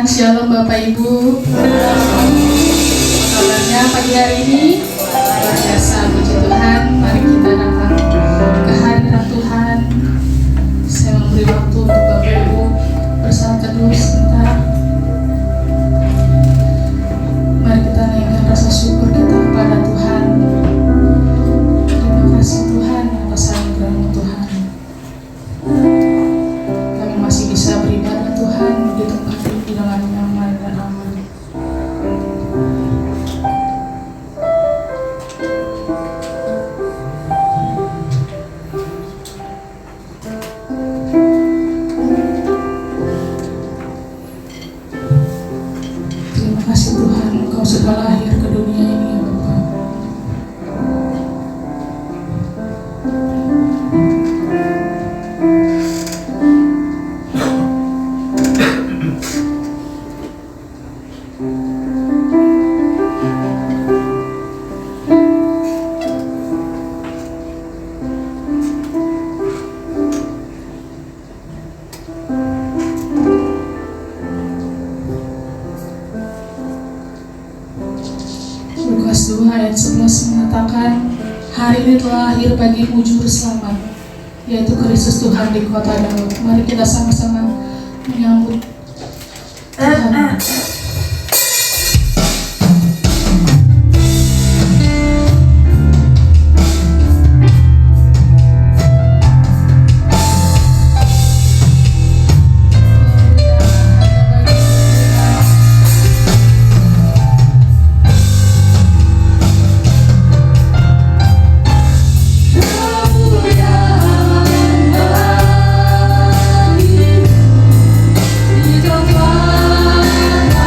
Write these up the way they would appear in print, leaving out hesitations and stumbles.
Shalom Bapak Ibu. Kabarnya pagi hari ini luar biasa, puji Tuhan. Mari kita datang ke hadirat Tuhan. Saya memberi waktu untuk Bapak Ibu bersama teduh sebentar. Mari kita naikkan rasa syukur kita kepada Tuhan. Terima kasih Tuhan atas anugerah-Mu Tuhan. Kami masih bisa beribadah Tuhan di tempat ini dengan nyaman dan aman. Terima kasih Tuhan, Engkau sudah lahir ke dunia ini ya Bapak. Lukas 2 ayat 11 mengatakan, hari ini telah lahir bagimu juru selamat, yaitu Kristus Tuhan di kota Daud. Mari kita sama-sama menyambut Tuhan. Di tempat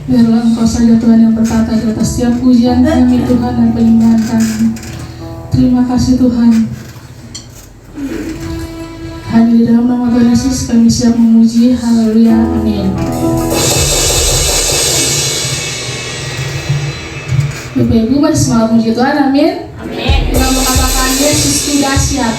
Biarlah Engkau saja Tuhan yang berkata di atas setiap pujian kami Tuhan dan penyembahan kami. Terima kasih Tuhan. Hanya di dalam nama Tuhan Yesus kami siap memuji. Haleluya. Amin. Bapak Ibu mari semangat memuji Tuhan. Amin. Amin. Kita mengatakan Yesus itu dahsyat.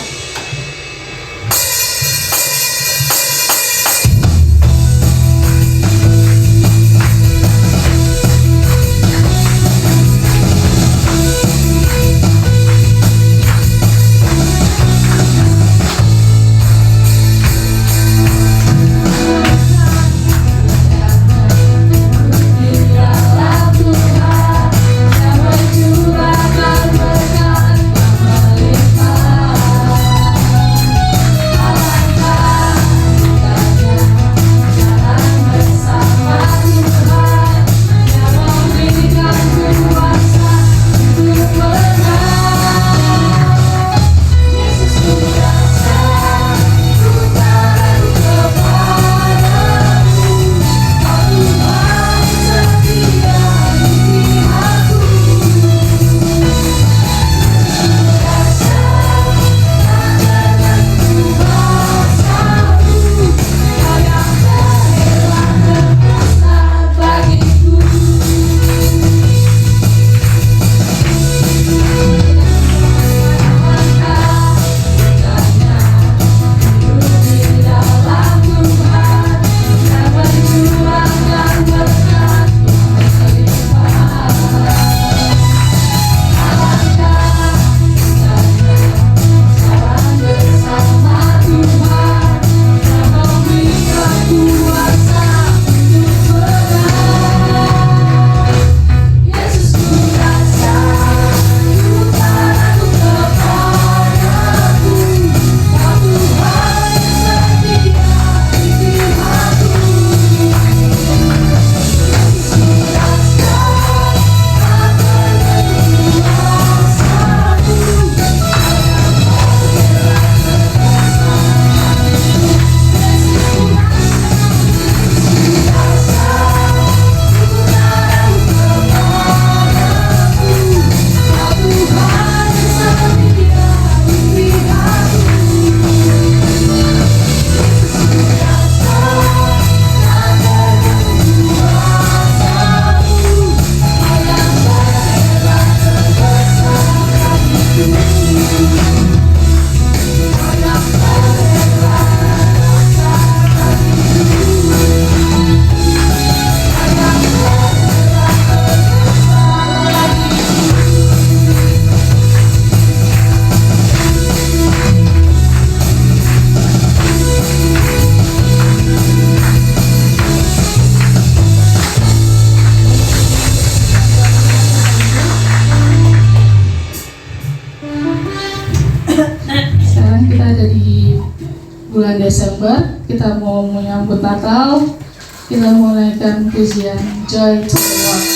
Bulan Desember kita mau menyambut Natal, kita mulaikan pujian Joy to the World.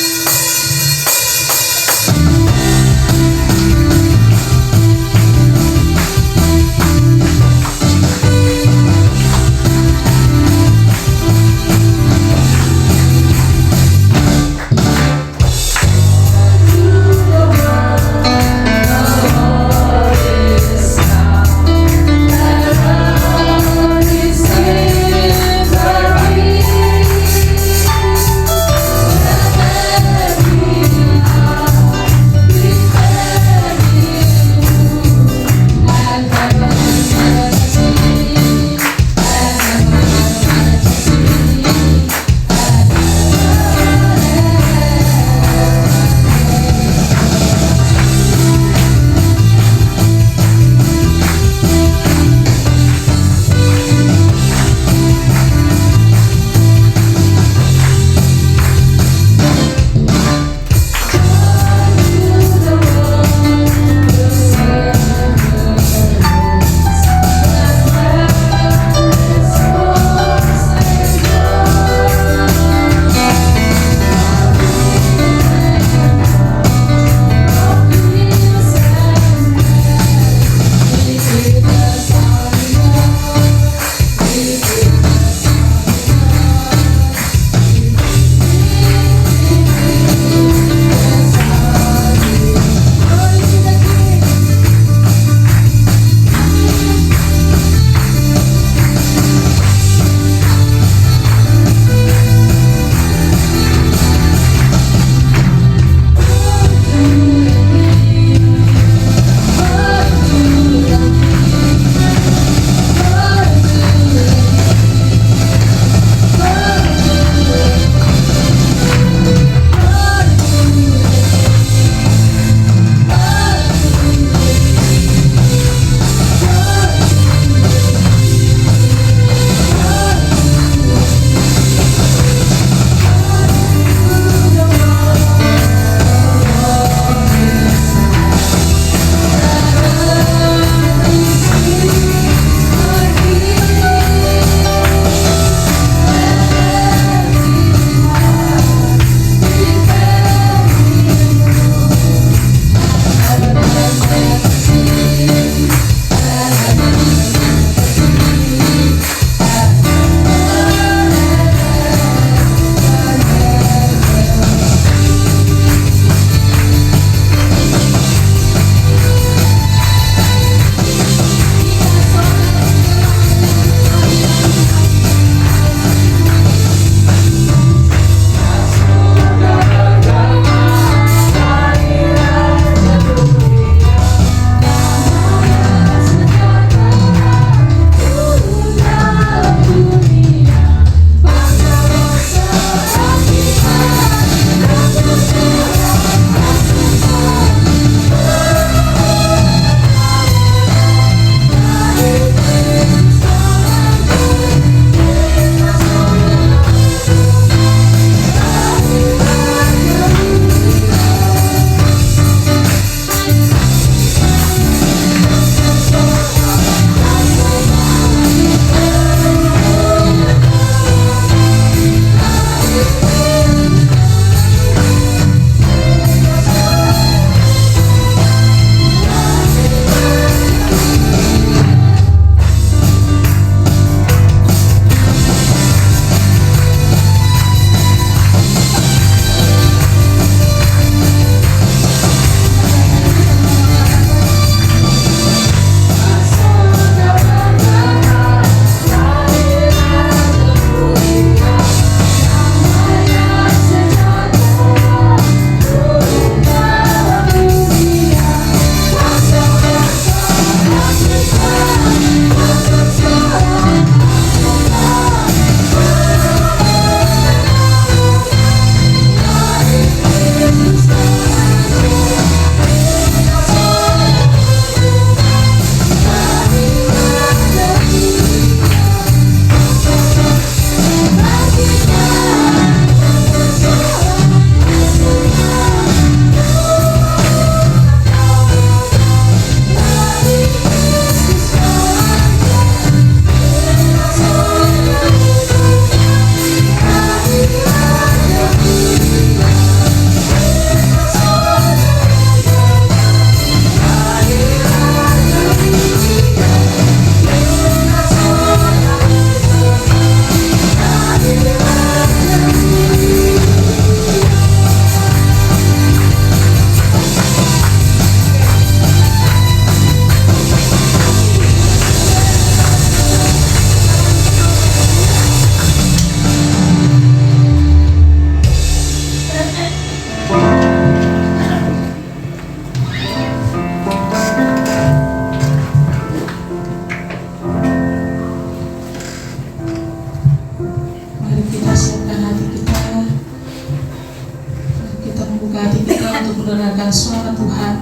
buka hati kita untuk mendengarkan suara Tuhan.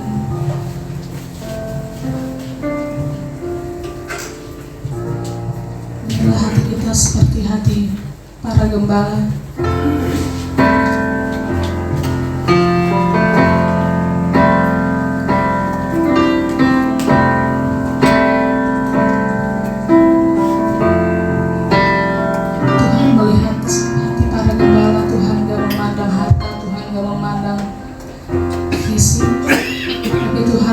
Biarlah hati kita seperti hati para gembala.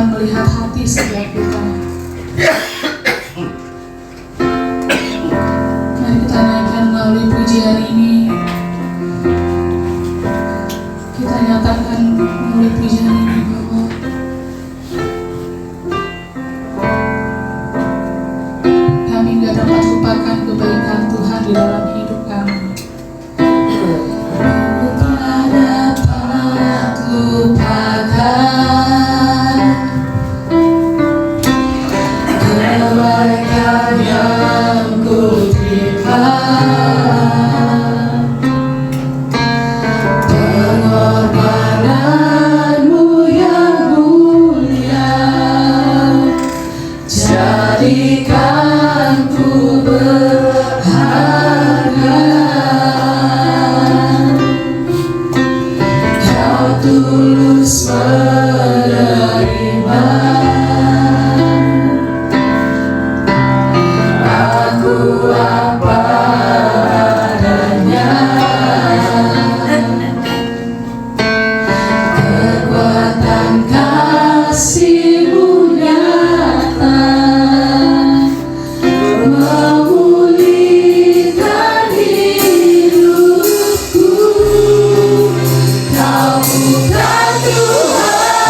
Melihat hati setiap kita. Mari kita naikkan melalui pujian ini. Kita nyatakan melalui pujian ini bahwa kami tidak dapat lupakan kebaikan Tuhan di dalam hidup kami. Tak dapat lupakan yang ku terima, pengorbananmu yang mulia, jadikan ku berharga. Kau tulus menerima apa adanya, kekuatan kasih-Mu nyata memulihkan hidupku. Kau bukan Tuhan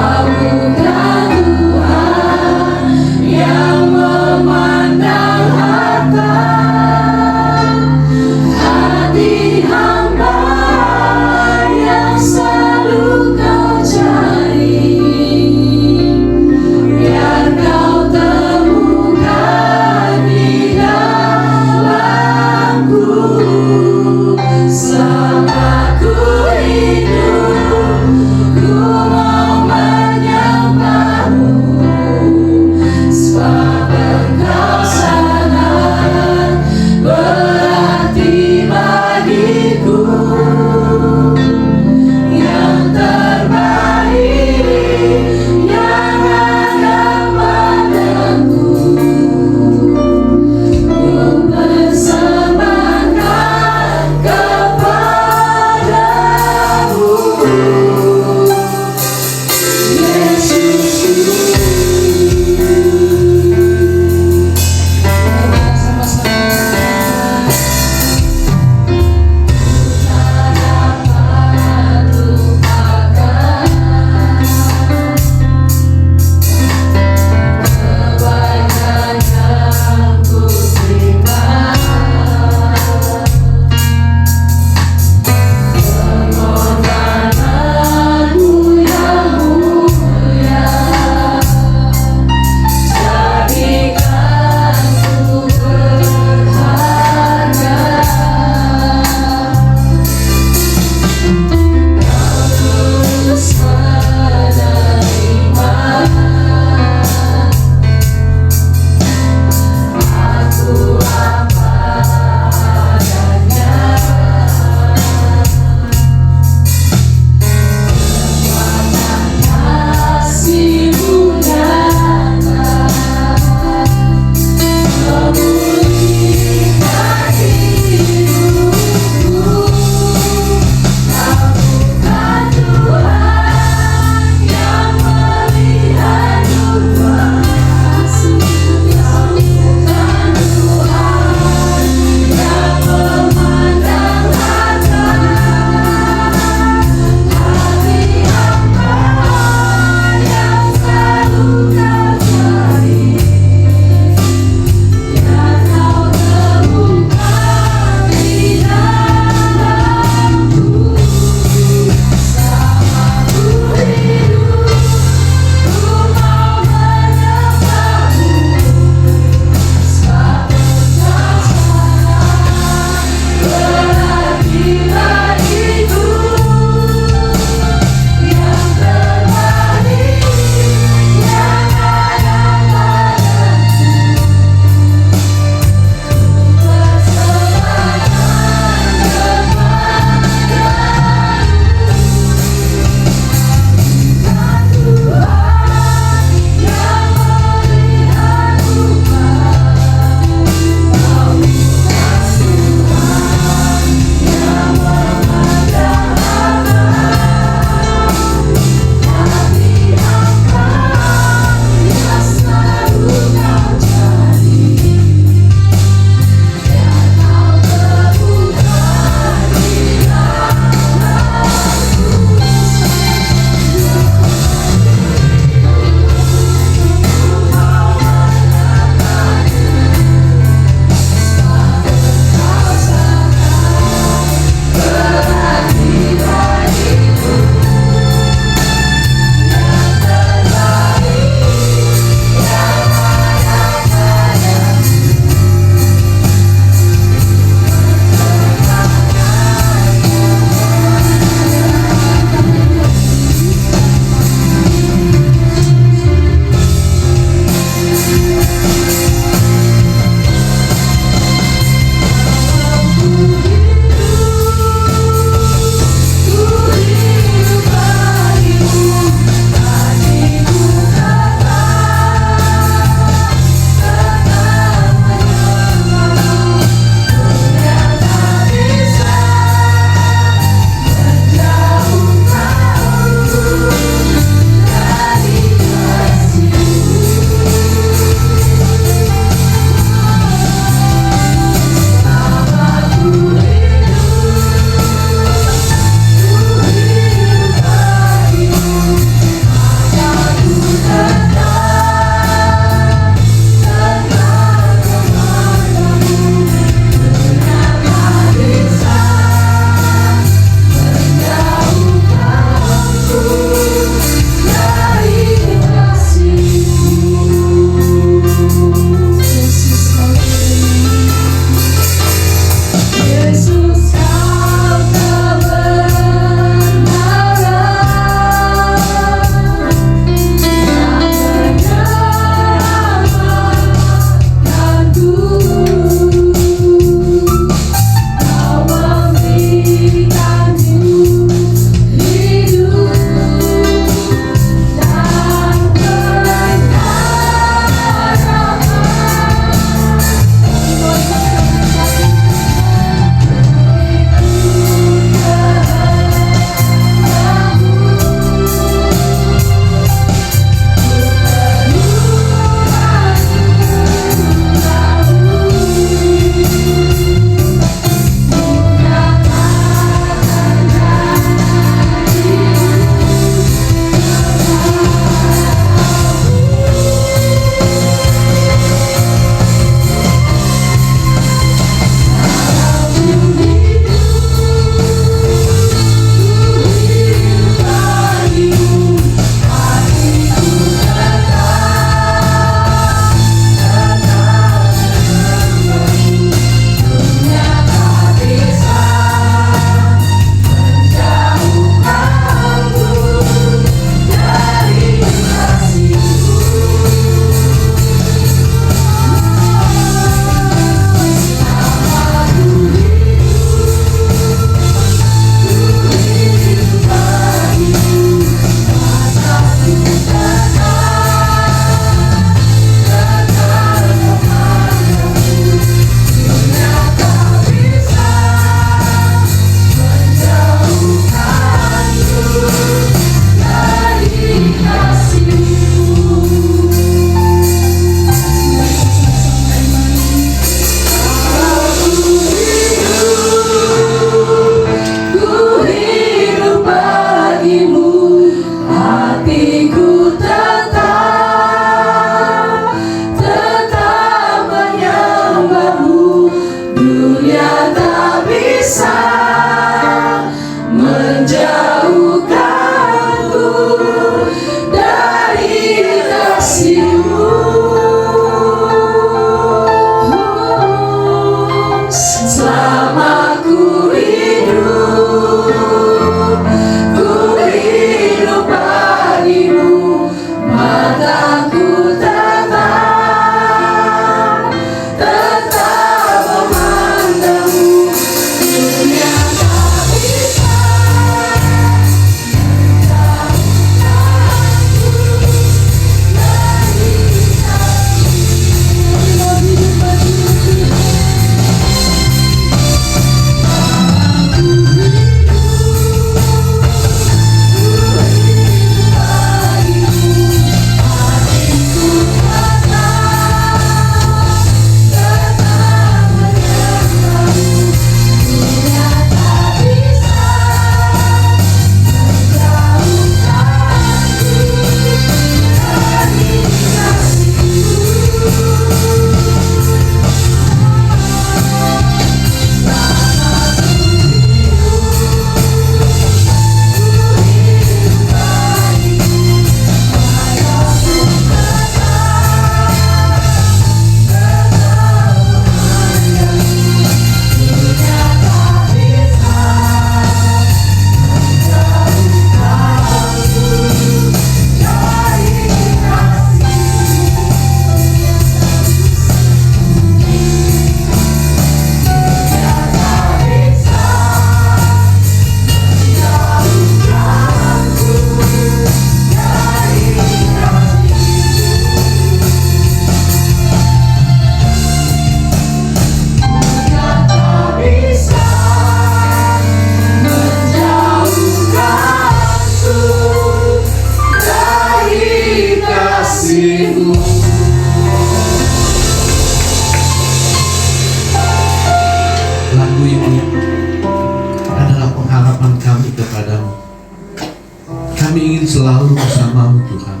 Kami ingin selalu bersama-Mu Tuhan.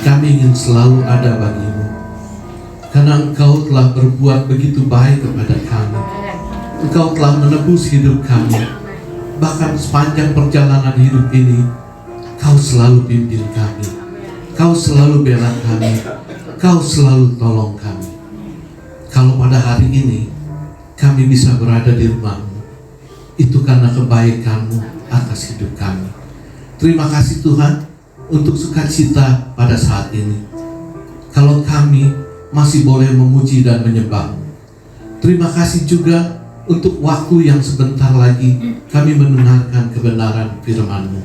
Kami ingin selalu ada bagi-Mu, karena Engkau telah berbuat begitu baik kepada kami. Engkau telah menebus hidup kami. Bahkan sepanjang perjalanan hidup ini, Kau selalu pimpin kami. Kau selalu bela kami. Kau selalu tolong kami. Kalau pada hari ini kami bisa berada di rumah-Mu, itu karena kebaikan-Mu atas hidup kami. Terima kasih Tuhan untuk sukacita pada saat ini. Kalau kami masih boleh memuji dan menyembah-Mu. Terima kasih juga untuk waktu yang sebentar lagi kami mendengarkan kebenaran firman-Mu.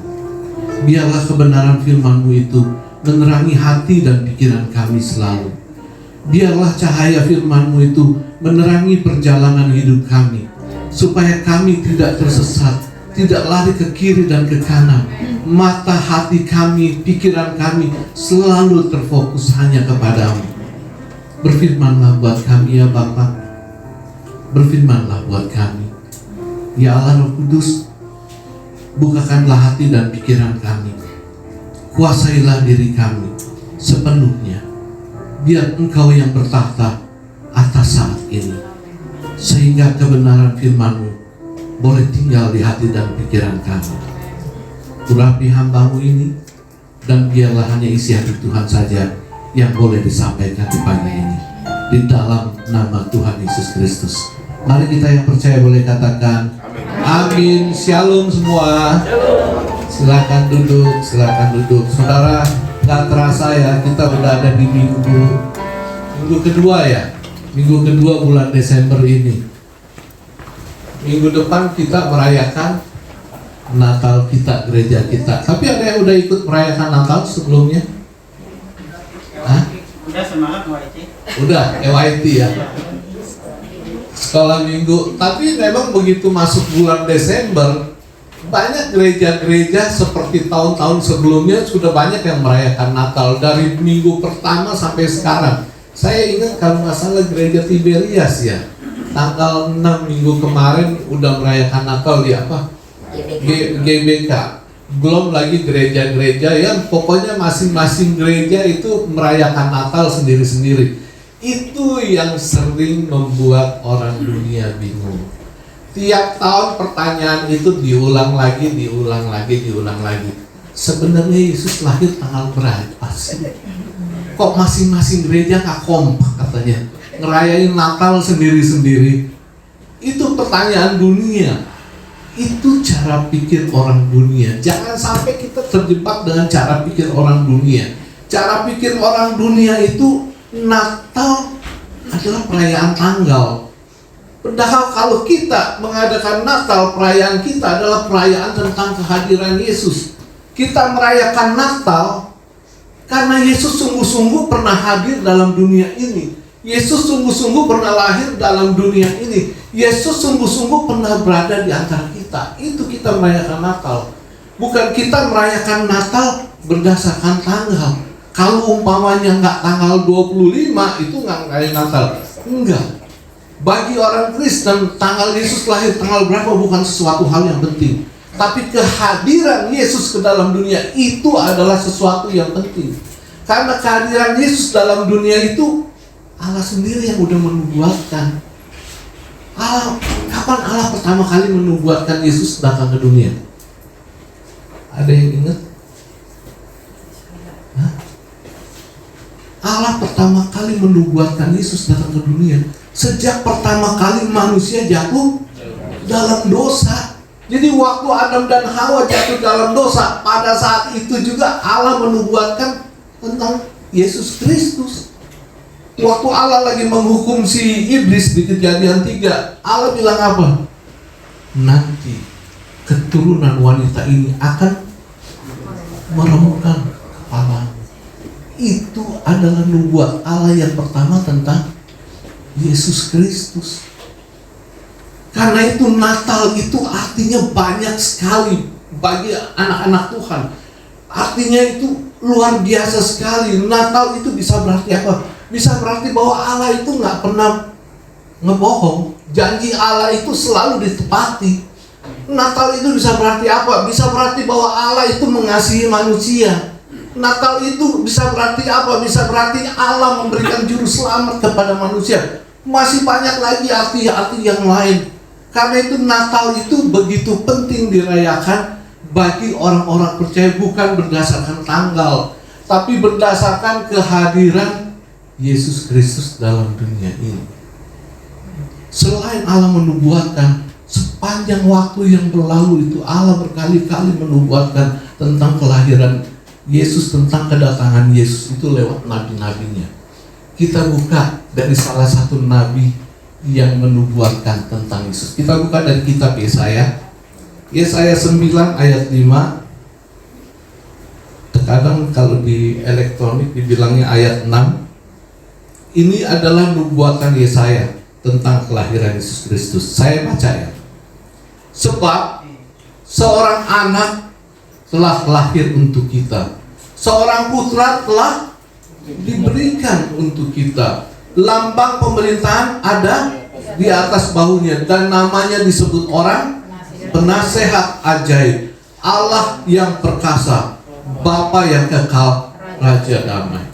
Biarlah kebenaran firman-Mu itu menerangi hati dan pikiran kami selalu. Biarlah cahaya firman-Mu itu menerangi perjalanan hidup kami, supaya kami tidak tersesat, tidak lari ke kiri dan ke kanan. Mata hati kami, pikiran kami selalu terfokus hanya kepada-Mu. Berfirmanlah buat kami ya Bapa. Berfirmanlah buat kami. Ya Allah Roh Kudus, bukakanlah hati dan pikiran kami. Kuasailah diri kami sepenuhnya, biar Engkau yang bertahta atas saat ini, sehingga kebenaran firman-Mu boleh tinggal di hati dan pikiran kami. Urapi hamba-Mu ini, dan biarlah hanya isi hati Tuhan saja yang boleh disampaikan di pagi ini, di dalam nama Tuhan Yesus Kristus. Mari kita yang percaya boleh katakan amin. Shalom semua. Silakan duduk, silakan duduk. Saudara, gak terasa ya, kita udah ada di minggu kedua ya. Minggu kedua bulan Desember ini. Minggu depan kita merayakan Natal kita, gereja kita. Tapi ada yang udah ikut merayakan Natal sebelumnya? Hah? Udah semangat YT. Udah, EYT ya. Sekolah minggu. Tapi memang begitu masuk bulan Desember, banyak gereja-gereja seperti tahun-tahun sebelumnya sudah banyak yang merayakan Natal dari minggu pertama sampai sekarang. Saya ingat kalau nggak salah gereja Tiberias ya, tanggal 6 minggu kemarin udah merayakan Natal di apa? GBK. Belum lagi gereja-gereja yang pokoknya masing-masing gereja itu merayakan Natal sendiri-sendiri. Itu yang sering membuat orang dunia bingung. Tiap tahun pertanyaan itu diulang lagi. Sebenarnya Yesus lahir tanggal berapa sih? Kok masing-masing gereja nggak kompak katanya, ngerayain Natal sendiri-sendiri? Itu pertanyaan dunia. Itu cara pikir orang dunia. Jangan sampai kita terjebak dengan cara pikir orang dunia. Cara pikir orang dunia itu Natal adalah perayaan tanggal. Padahal kalau kita mengadakan Natal, perayaan kita adalah perayaan tentang kehadiran Yesus. Kita merayakan Natal karena Yesus sungguh-sungguh pernah hadir dalam dunia ini. Yesus sungguh-sungguh pernah lahir dalam dunia ini. Yesus sungguh-sungguh pernah berada di antara kita. Itu kita merayakan Natal. Bukan kita merayakan Natal berdasarkan tanggal. Kalau umpamanya nggak tanggal 25 itu nggak ngerayain Natal. Enggak. Bagi orang Kristen tanggal Yesus lahir tanggal berapa bukan sesuatu hal yang penting. Tapi kehadiran Yesus ke dalam dunia itu adalah sesuatu yang penting. Karena kehadiran Yesus dalam dunia itu Allah sendiri yang udah menubuatkan. Kapan Allah pertama kali menubuatkan Yesus datang ke dunia? Ada yang ingat? Hah? Allah pertama kali menubuatkan Yesus datang ke dunia sejak pertama kali manusia jatuh dalam dosa. Jadi waktu Adam dan Hawa jatuh dalam dosa, pada saat itu juga Allah menubuatkan tentang Yesus Kristus. Waktu Allah lagi menghukum si iblis di Kejadian 3, Allah bilang apa? Nanti keturunan wanita ini akan meremukkan kepala. Itu adalah nubuat Allah yang pertama tentang Yesus Kristus. Karena itu Natal itu artinya banyak sekali bagi anak-anak Tuhan. Artinya itu luar biasa sekali. Natal itu bisa berarti apa? Bisa berarti bahwa Allah itu nggak pernah ngebohong. Janji Allah itu selalu ditepati. Natal itu bisa berarti apa? Bisa berarti bahwa Allah itu mengasihi manusia. Natal itu bisa berarti apa? Bisa berarti Allah memberikan juru selamat kepada manusia. Masih banyak lagi arti-arti yang lain. Karena itu Natal itu begitu penting dirayakan bagi orang-orang percaya, bukan berdasarkan tanggal, tapi berdasarkan kehadiran Yesus Kristus dalam dunia ini. Selain Allah menubuatkan, sepanjang waktu yang berlalu itu Allah berkali-kali menubuatkan tentang kelahiran Yesus, tentang kedatangan Yesus itu lewat nabi-nabinya. Kita buka dari salah satu nabi yang menubuatkan tentang Yesus. Kita buka dari kitab Yesaya. Yesaya 9 ayat 5. Terkadang kalau di elektronik dibilangnya ayat 6. Ini adalah nubuatan Yesaya tentang kelahiran Yesus Kristus. Saya baca ya. Sebab seorang anak telah lahir untuk kita, seorang putra telah diberikan untuk kita. Lambang pemerintahan ada di atas bahunya, dan namanya disebut orang Penasehat Ajaib, Allah yang perkasa, Bapa yang kekal, Raja damai.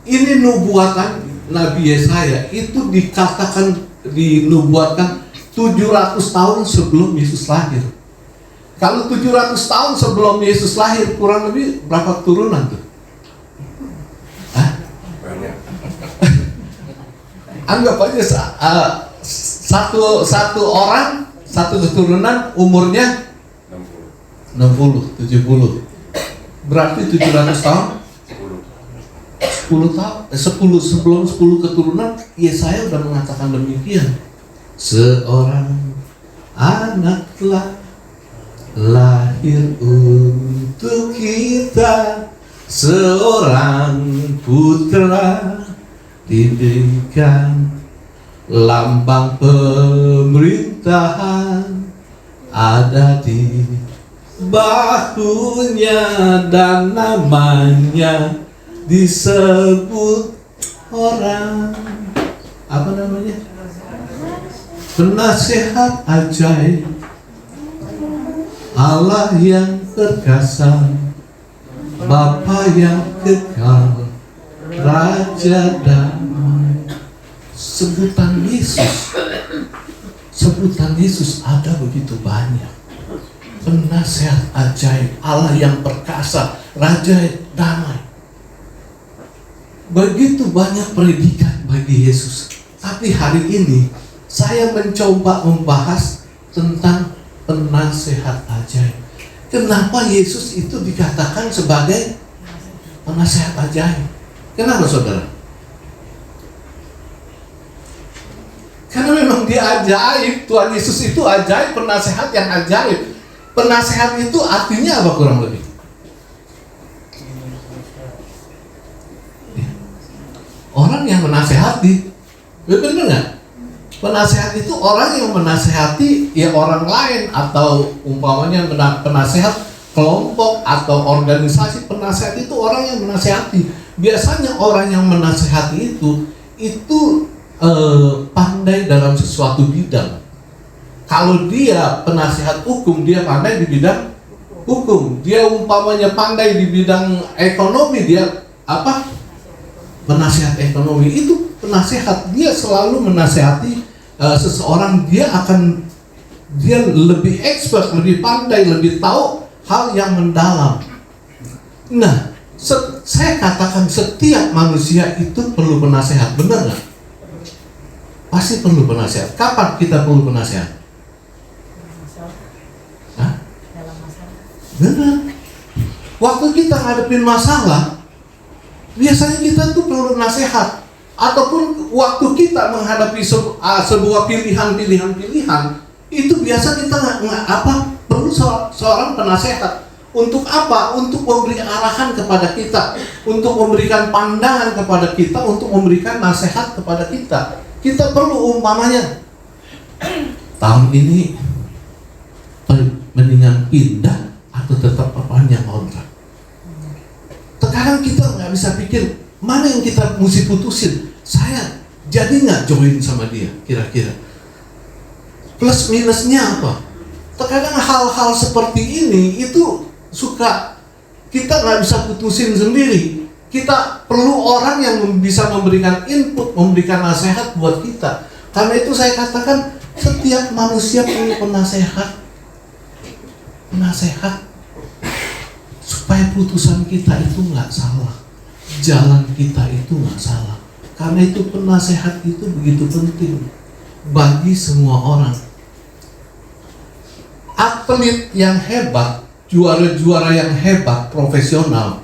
Ini nubuatan Nabi Yesaya, itu dikatakan, dinubuatkan 700 tahun sebelum Yesus lahir. Kalau 700 tahun sebelum Yesus lahir, kurang lebih berapa turunan tuh? Hah? Anggap aja satu orang, satu keturunan umurnya 60, 70. Berarti 700 tahun? 10 tahun, 10 sebelum 10 keturunan, Yesaya sudah mengatakan demikian. Seorang anak telah lahir untuk kita, seorang putra diberikan, lambang pemerintahan ada di bahunya, dan namanya disebut orang, apa namanya? Penasehat Ajaib, Allah yang perkasa, Bapa yang kekal, Raja damai. Sebutan Yesus ada begitu banyak. Penasehat Ajaib, Allah yang perkasa, Raja damai. Begitu banyak predikat bagi Yesus. Tapi hari ini saya mencoba membahas tentang penasehat ajaib. Kenapa Yesus itu dikatakan sebagai penasehat ajaib? Kenapa saudara? Karena memang dia ajaib. Tuhan Yesus itu ajaib, penasehat yang ajaib. Penasehat itu artinya apa kurang lebih? Orang yang menasehati. Betul nggak? Penasehat itu orang yang menasehati ya orang lain, atau umpamanya penasehat kelompok atau organisasi. Penasehat itu orang yang menasehati. Biasanya orang yang menasehati itu pandai dalam sesuatu bidang. Kalau dia penasehat hukum, dia pandai di bidang hukum. Dia umpamanya pandai di bidang ekonomi, dia apa? Penasehat ekonomi. Itu penasehat, dia selalu menasehati seseorang. Dia lebih expert, lebih pandai, lebih tahu hal yang mendalam. Nah, saya katakan setiap manusia itu perlu penasehat, benar nggak? Pasti perlu penasehat. Kapan kita perlu penasehat? Hah? Benar. Waktu kita ngadepin masalah, biasanya kita tuh perlu nasihat. Ataupun waktu kita menghadapi sebuah pilihan, itu biasa kita perlu seorang penasehat. Untuk apa? Untuk memberi arahan kepada kita, untuk memberikan pandangan kepada kita, untuk memberikan nasihat kepada kita. Kita perlu umpamanya tahun ini mendingan pindah atau tetap perpanjang kontrak. Sekarang kita nggak bisa pikir mana yang kita mesti putusin. Saya jadi nggak join sama dia kira-kira? Plus minusnya apa? Terkadang hal-hal seperti ini itu suka kita nggak bisa putusin sendiri. Kita perlu orang yang bisa memberikan input, memberikan nasihat buat kita. Karena itu saya katakan setiap manusia perlu penasehat. Penasehat supaya putusan kita itu nggak salah, jalan kita itu nggak salah. Karena itu penasehat itu begitu penting bagi semua orang. Atlet yang hebat, juara-juara yang hebat, profesional,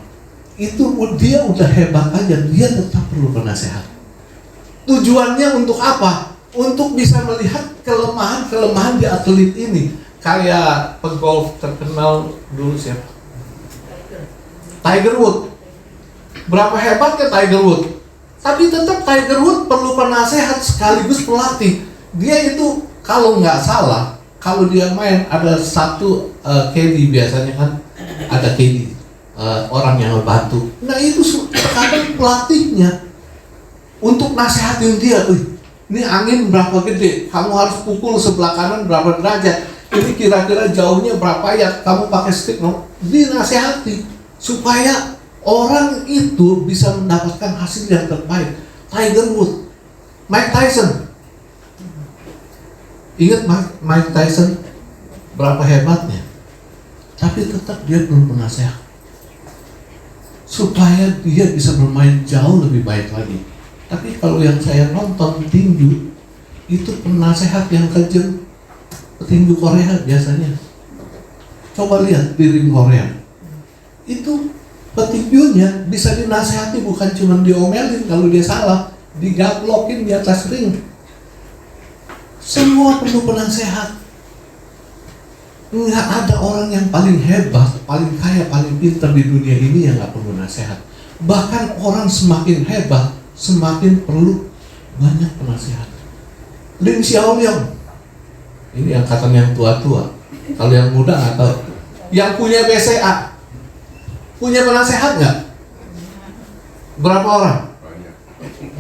itu dia udah hebat aja, dia tetap perlu penasehat. Tujuannya untuk apa? Untuk bisa melihat kelemahan-kelemahan di atlet ini. Kayak pegolf terkenal dulu siapa? Tiger Woods. Berapa hebatnya Tiger Woods? Tapi tetap Tiger Woods perlu penasehat sekaligus pelatih. Dia itu kalau nggak salah, kalau dia main ada satu caddy, biasanya kan ada caddy, orang yang membantu. Nah itu terkadang pelatihnya untuk nasihatin dia, ini angin berapa gede, kamu harus pukul sebelah kanan berapa derajat, ini kira-kira jauhnya berapa ya, kamu pakai stick, no? Dinasehati supaya orang itu bisa mendapatkan hasil yang terbaik. Tiger Woods, Mike Tyson, ingat Mike Tyson berapa hebatnya, tapi tetap dia belum penasehat supaya dia bisa bermain jauh lebih baik lagi. Tapi kalau yang saya nonton tinju itu penasehat yang kejam, petinju Korea biasanya. Coba lihat di ring Korea, itu petinjunya bisa dinasehati, bukan cuma diomelin kalau dia salah, digaplokin di atas ring. Semua perlu penasehat. Nggak ada orang yang paling hebat, paling kaya, paling pintar di dunia ini yang nggak perlu nasihat. Bahkan orang semakin hebat, semakin perlu banyak penasehat. Ling Xiaoliang, ini angkatan yang tua-tua. Kalau yang muda nggak tahu. Yang punya BCA, punya penasehat nggak? Berapa orang?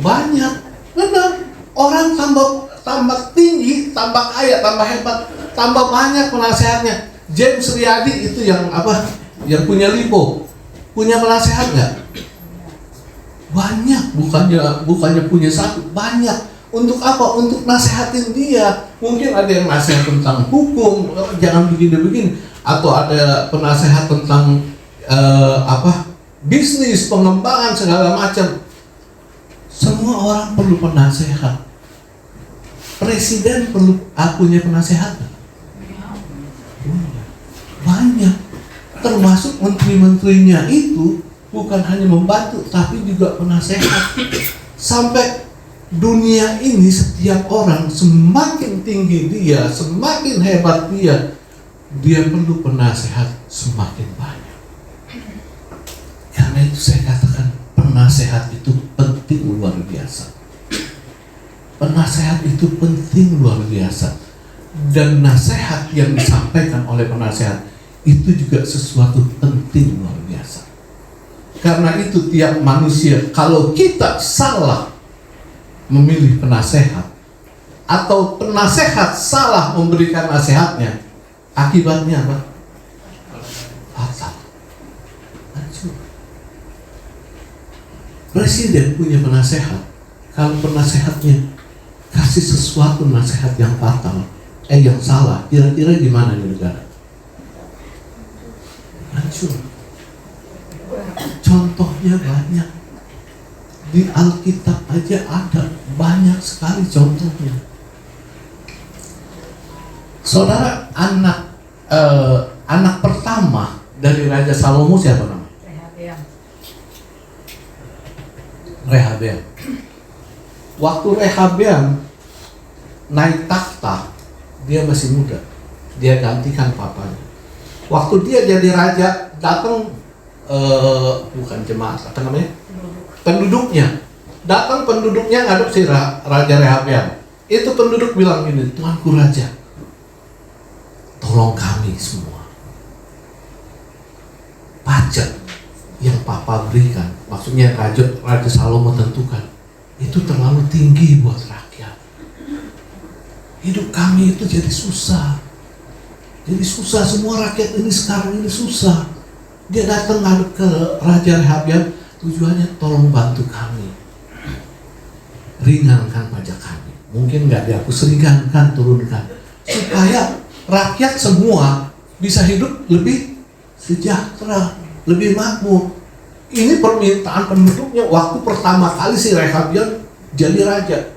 Banyak. Benar. Orang tambah tinggi, tambah kaya, tambah hebat, tambah banyak penasehatnya. James Riyadi itu yang apa? Yang punya Lipo, punya penasehat nggak? Banyak. Bukannya punya satu, banyak. Untuk apa? Untuk nasehatin dia. Mungkin ada yang nasihat tentang hukum, jangan begini-begini, atau ada penasehat tentang bisnis, pengembangan segala macam. Semua orang perlu penasehat. Presiden perlu punya penasehat. Banyak. Termasuk menteri-menterinya itu bukan hanya membantu, tapi juga penasehat. Sampai dunia ini setiap orang semakin tinggi dia, semakin hebat dia perlu penasehat semakin banyak. Karena itu saya katakan penasehat itu penting luar biasa. Penasehat itu penting luar biasa. Dan nasihat yang disampaikan oleh penasehat itu juga sesuatu penting luar biasa. Karena itu tiap manusia, kalau kita salah memilih penasehat atau penasehat salah memberikan nasihatnya, akibatnya apa? Fatal. Hancur. Presiden punya penasehat, kalau penasehatnya kasih sesuatu nasihat yang fatal, yang salah, kira-kira gimana di negara? Hancur. Contohnya banyak. Di Alkitab aja ada banyak sekali contohnya. Saudara, anak pertama dari Raja Salomo siapa namanya? Rehabeam. Waktu Rehabeam naik takhta, dia masih muda. Dia gantikan papanya. Waktu dia jadi raja, datang bukan jemaat, apa namanya? Penduduknya. Datang penduduknya ngadep si Raja Rehabeam. Itu penduduk bilang gini, Tuanku Raja, tolong kami semua. Pajak yang Papa berikan, maksudnya Raja Salomo tentukan, itu terlalu tinggi buat rakyat. Hidup kami itu jadi susah. Jadi susah, semua rakyat ini sekarang ini susah. Dia datang ngadep ke Raja Rehabiam, tujuannya tolong bantu kami, ringankan pajak kami. Mungkin nggak dihapus, ringankan, turunkan, supaya rakyat semua bisa hidup lebih sejahtera, lebih makmur. Ini permintaan penduduknya waktu pertama kali si Rehabiam jadi raja.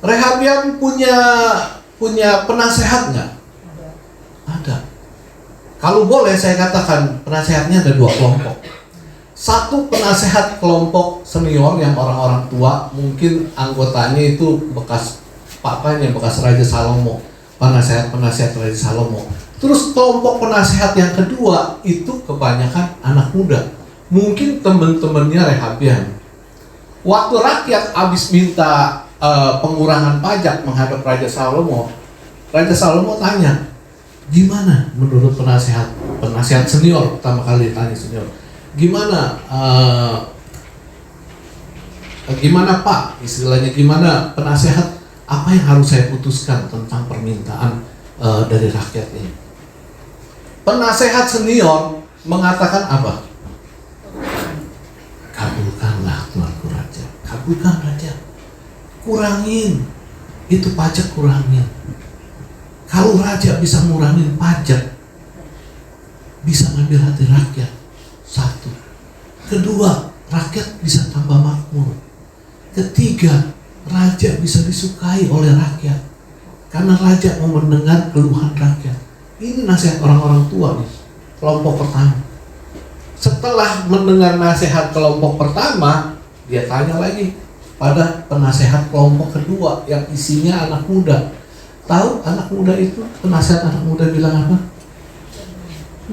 Rehabiam punya penasehat nggak? Ada. Kalau boleh saya katakan penasehatnya ada dua kelompok. Satu penasehat kelompok senior yang orang-orang tua, mungkin anggotanya itu bekas papanya, bekas Raja Salomo, penasehat Raja Salomo. Terus kelompok penasehat yang kedua itu kebanyakan anak muda, mungkin teman-temannya Rehabiam. Waktu rakyat habis minta pengurangan pajak menghadap Raja Salomo tanya, gimana menurut penasehat senior, pertama kali tanya senior, gimana Pak, istilahnya gimana penasehat, apa yang harus saya putuskan tentang permintaan dari rakyat ini? Penasehat senior mengatakan apa? Kabulkanlah Tuanku Raja, kabulkan Raja, kurangin itu pajak, kurangin. Kalau raja bisa ngurangin pajak, bisa ngambil hati rakyat. Satu. Kedua, rakyat bisa tambah makmur. Ketiga, raja bisa disukai oleh rakyat, karena raja mau mendengar keluhan rakyat. Ini nasihat orang-orang tua nih, kelompok pertama. Setelah mendengar nasihat kelompok pertama, dia tanya lagi pada penasehat kelompok kedua yang isinya anak muda. Tahu anak muda itu, penasehat anak muda bilang apa?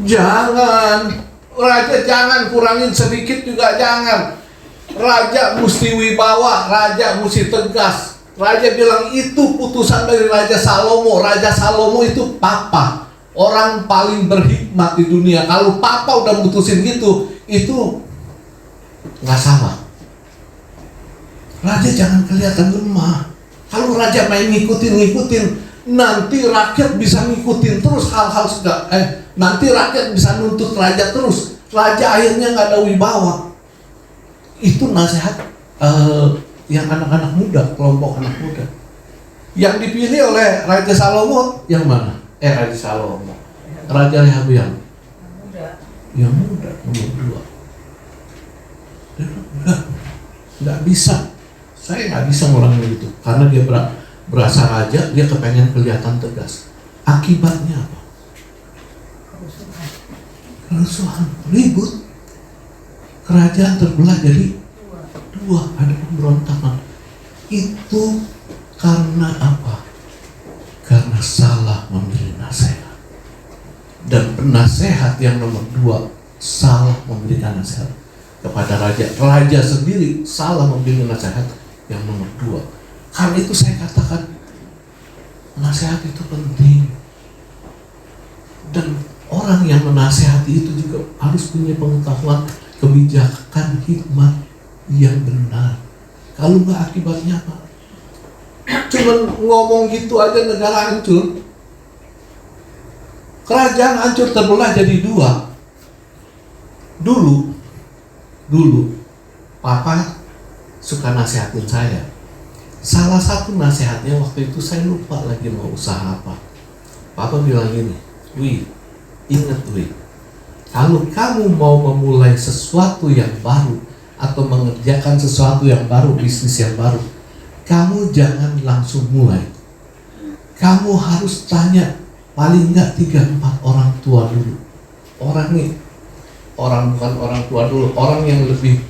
Jangan, raja jangan, kurangin sedikit juga jangan. Raja mesti wibawa, raja mesti tegas. Raja bilang itu putusan dari Raja Salomo. Raja Salomo itu papa, orang paling berhikmat di dunia. Kalau papa udah mutusin gitu, itu nggak salah. Raja jangan kelihatan lemah. Kalau raja main ngikutin, nanti rakyat bisa ngikutin terus hal-hal nanti rakyat bisa nuntut raja terus. Raja akhirnya nggak ada wibawa. Itu nasihat yang anak-anak muda, kelompok anak muda. Yang dipilih oleh Raja Salomo yang mana? Raja Salomo, Raja Rehabiam. Yang muda, nomor 2. Nggak bisa. Saya nggak bisa ngurangin itu, karena dia berasa raja, dia kepengen kelihatan tegas. Akibatnya apa? Kerusuhan, ribut. Kerajaan terbelah jadi 2, ada pemberontakan. Itu karena apa? Karena salah memilih nasihat. Dan penasehat yang nomor 2 salah memberikan nasihat kepada raja. Raja sendiri salah memilih nasihat yang nomor 2. Karena itu saya katakan nasihat itu penting. Dan orang yang menasehati itu juga harus punya pengetahuan, kebijakan, hikmat yang benar. Kalau nggak, akibatnya apa? Cuman ngomong gitu aja negara hancur. Kerajaan hancur, terbelah jadi 2. Dulu papa suka nasihatin saya. Salah satu nasihatnya waktu itu, saya lupa lagi mau usaha apa. Papa bilang gini, Wi, ingat Wi, kalau kamu mau memulai sesuatu yang baru atau mengerjakan sesuatu yang baru, bisnis yang baru, kamu jangan langsung mulai. Kamu harus tanya paling nggak 3-4 orang tua dulu. Bukan orang tua dulu, orang yang lebih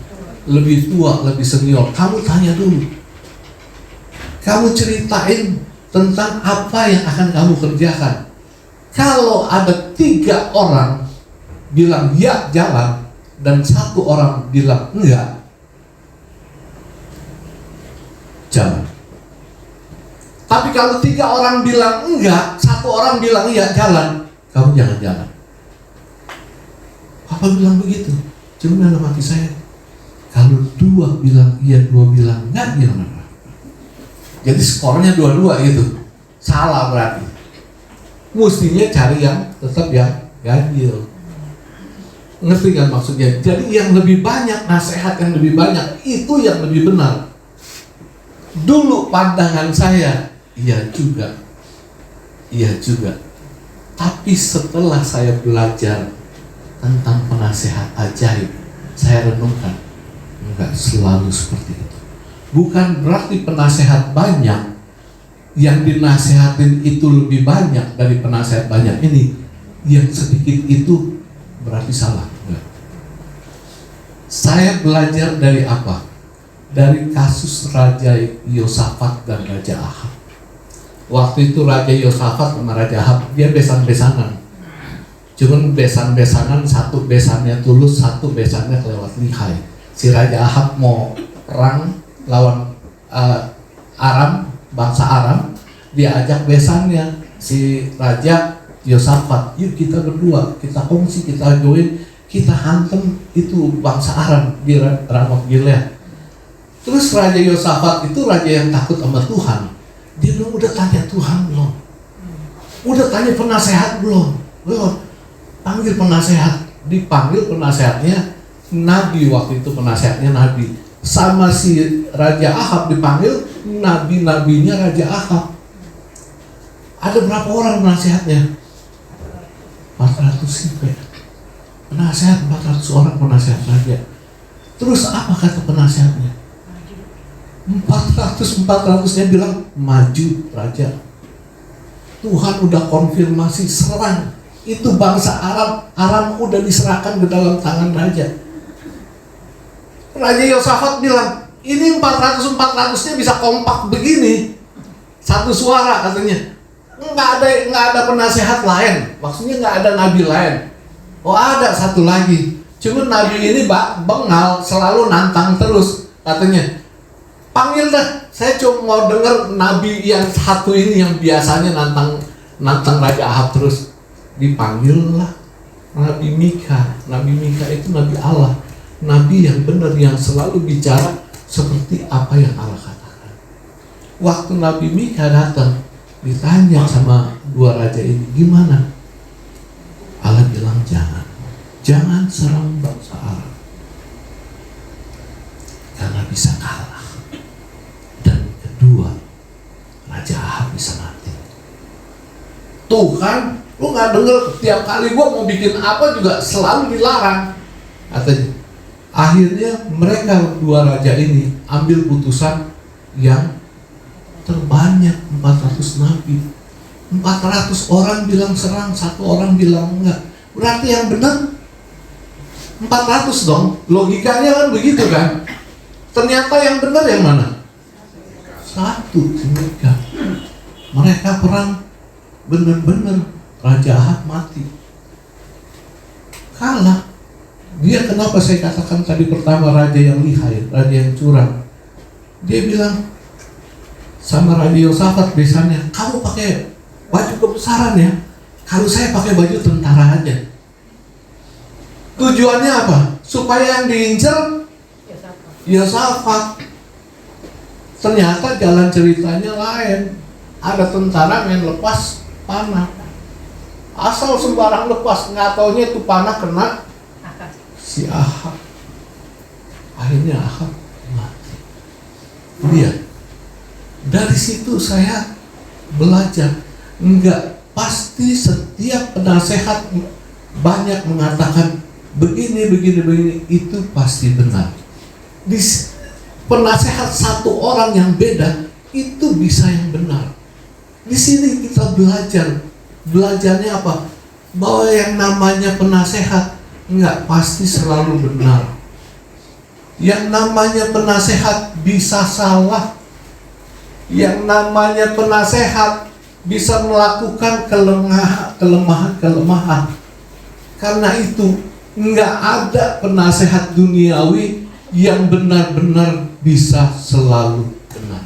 tua, lebih senior. Kamu tanya dulu. Kamu ceritain tentang apa yang akan kamu kerjakan. Kalau ada 3 orang bilang ya jalan dan 1 orang bilang enggak, jalan. Tapi kalau 3 orang bilang enggak, 1 orang bilang iya, jalan, kamu jangan jalan. Papa bilang begitu. Cuma dalam hati saya, kalau 2 bilang iya, 2 bilang enggak, gimana? Jadi skornya 2-2 gitu. Salah berarti. Mestinya cari yang tetap yang ganjil. Ngerti kan maksudnya? Jadi yang lebih banyak, nasihat yang lebih banyak, itu yang lebih benar. Dulu pandangan saya, iya juga. Tapi setelah saya belajar tentang penasehat ajaib, saya renungkan, enggak selalu seperti itu. Bukan berarti penasehat banyak, yang dinasehatin itu lebih banyak dari penasehat banyak ini, yang sedikit itu berarti salah. Enggak. Saya belajar dari apa? Dari kasus Raja Yosafat dan Raja Ahab. Waktu itu Raja Yosafat sama Raja Ahab, dia besan-besanan. Cuman besan-besanan, satu besannya tulus, satu besannya kelewat lihai. Si Raja Ahab mau perang lawan Aram, bangsa Aram, dia ajak besannya si Raja Yosafat, yuk kita berdua, kita kongsi, kita join, kita hantem itu bangsa Aram di Ramot Gilead. Terus Raja Yosafat itu raja yang takut sama Tuhan. Dia bilang, udah tanya Tuhan belum? Udah tanya penasehat belum? Belum. Panggil penasehat. Dipanggil penasehatnya Nabi, waktu itu penasehatnya Nabi. Sama si Raja Ahab dipanggil nabi-nabinya Raja Ahab. Ada berapa orang penasehatnya? 400 sipir. Penasehat 400 orang penasehat raja. Terus apa kata penasehatnya? 400-nya bilang maju raja. Tuhan udah konfirmasi serang. Itu bangsa Aram udah diserahkan ke dalam tangan raja. Raja Yosafat bilang, ini 400-nya bisa kompak begini, satu suara katanya. Nggak ada penasehat lain, maksudnya nggak ada nabi lain. Oh ada satu lagi, cuma nabi ini bengal, selalu nantang terus katanya. Panggil dah, saya cuma mau dengar nabi yang satu ini yang biasanya nantang Raja Ahab terus. Dipanggil lah Nabi Mika. Nabi Mika itu nabi Allah, nabi yang benar, yang selalu bicara seperti apa yang Allah katakan. Waktu Nabi Mika datang, ditanya sama dua raja ini, gimana? Allah bilang jangan serang bangsa Arab, karena bisa kalah. Kedua, Raja Ahab bisa mati. Tuh kan, lu nggak denger, tiap kali gua mau bikin apa juga selalu dilarang. Katanya. Akhirnya mereka dua raja ini ambil putusan yang terbanyak, 400 nabi. 400 orang bilang serang, satu orang bilang enggak. Berarti yang benar 400 dong. Logikanya kan begitu kan. Ternyata yang benar yang mana? Satu, mereka. Mereka perang benar-benar, Raja Ahab mati. Kalah. Dia kenapa saya katakan tadi pertama raja yang lihai, raja yang curang. Dia bilang sama Raja Yosafat besannya, kamu pakai baju kebesaran ya, kalau saya pakai baju tentara aja. Tujuannya apa? Supaya yang diincar Yosafat. Ternyata jalan ceritanya lain. Ada tentara main lepas panah, asal sembarang lepas, nggak taunya itu panah kena si Ahab. Akhirnya Ahab mati. Dia dari situ saya belajar, enggak pasti setiap penasehat banyak mengatakan begini itu pasti benar. Di penasehat satu orang yang beda itu bisa yang benar. Di sini kita belajarnya apa? Bahwa yang namanya penasehat enggak pasti selalu benar. Yang namanya penasehat bisa salah. Yang namanya penasehat bisa melakukan kelemahan. Karena itu enggak ada penasehat duniawi yang benar-benar bisa selalu benar.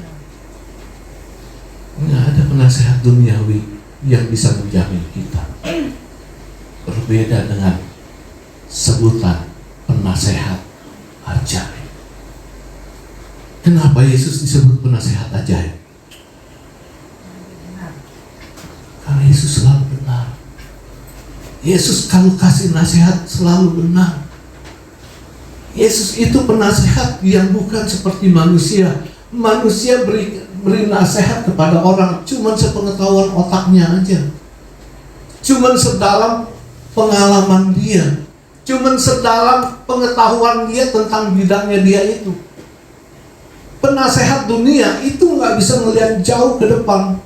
Enggak ada penasehat duniawi yang bisa menjamin kita. Berbeda dengan sebutan penasehat ajaib. Kenapa Yesus disebut penasehat ajaib? Karena Yesus selalu benar. Yesus kalau kasih nasihat selalu benar. Yesus itu penasehat yang bukan seperti manusia. Manusia beri nasihat kepada orang cuman sepengetahuan otaknya aja, cuman sedalam pengalaman dia, cuman sedalam pengetahuan dia tentang bidangnya dia itu. Penasehat dunia itu nggak bisa melihat jauh ke depan,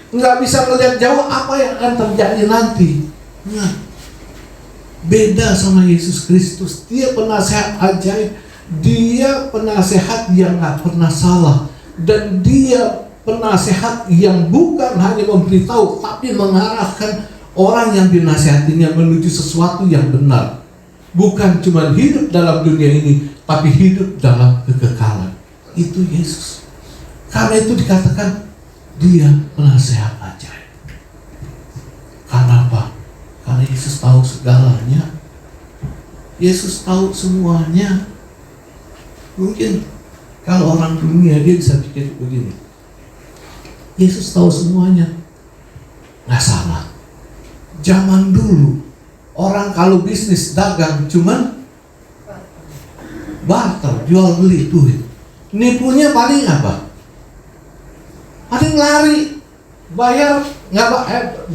nggak bisa melihat jauh apa yang akan terjadi nanti. Nah, beda sama Yesus Kristus. Dia penasehat ajaib, dia penasehat yang nggak pernah salah, dan dia penasehat yang bukan hanya memberitahu tapi mengarahkan orang yang dinasehatinya menuju sesuatu yang benar. Bukan cuma hidup dalam dunia ini, tapi hidup dalam kekekalan. Itu Yesus. Karena itu dikatakan dia penasehat ajaib. Karena apa? Karena Yesus tahu segalanya. Yesus tahu semuanya. Mungkin kalau orang dunia dia bisa pikir begini, Yesus tahu semuanya. Nggak salah. Zaman dulu orang kalau bisnis dagang cuman barter, jual beli duit. Nipunya paling apa? Paling lari, bayar nggak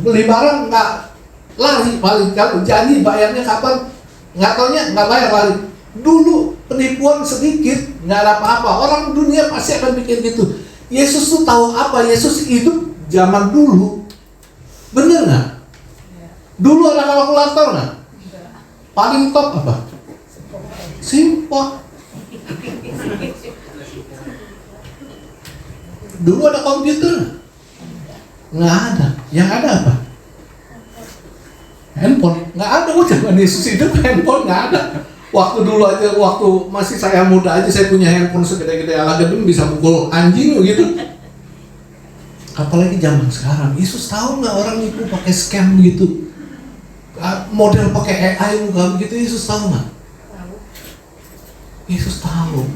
beli barang nggak lari, paling kalau janji bayarnya kapan nggak taunya nggak bayar, lari. Dulu penipuan sedikit nggak ada apa-apa, orang dunia pasti akan bikin gitu. Yesus tuh tahu apa? Yesus hidup zaman dulu, bener nggak? Dulu ada kalkulator nggak? Paling top apa? Simpel. Dulu ada komputer? Nggak ada. Yang ada apa? Handphone. Nggak ada. Zaman Yesus hidup handphone nggak ada. Waktu dulu aja, waktu masih saya muda aja, saya punya handphone segede-gede ala gedung, bisa pukul anjing gitu. Apalagi zaman sekarang. Yesus tahu nggak orang itu pakai scam gitu, model pakai AI muka begitu? Yesus tahu nggak? Yesus tahu.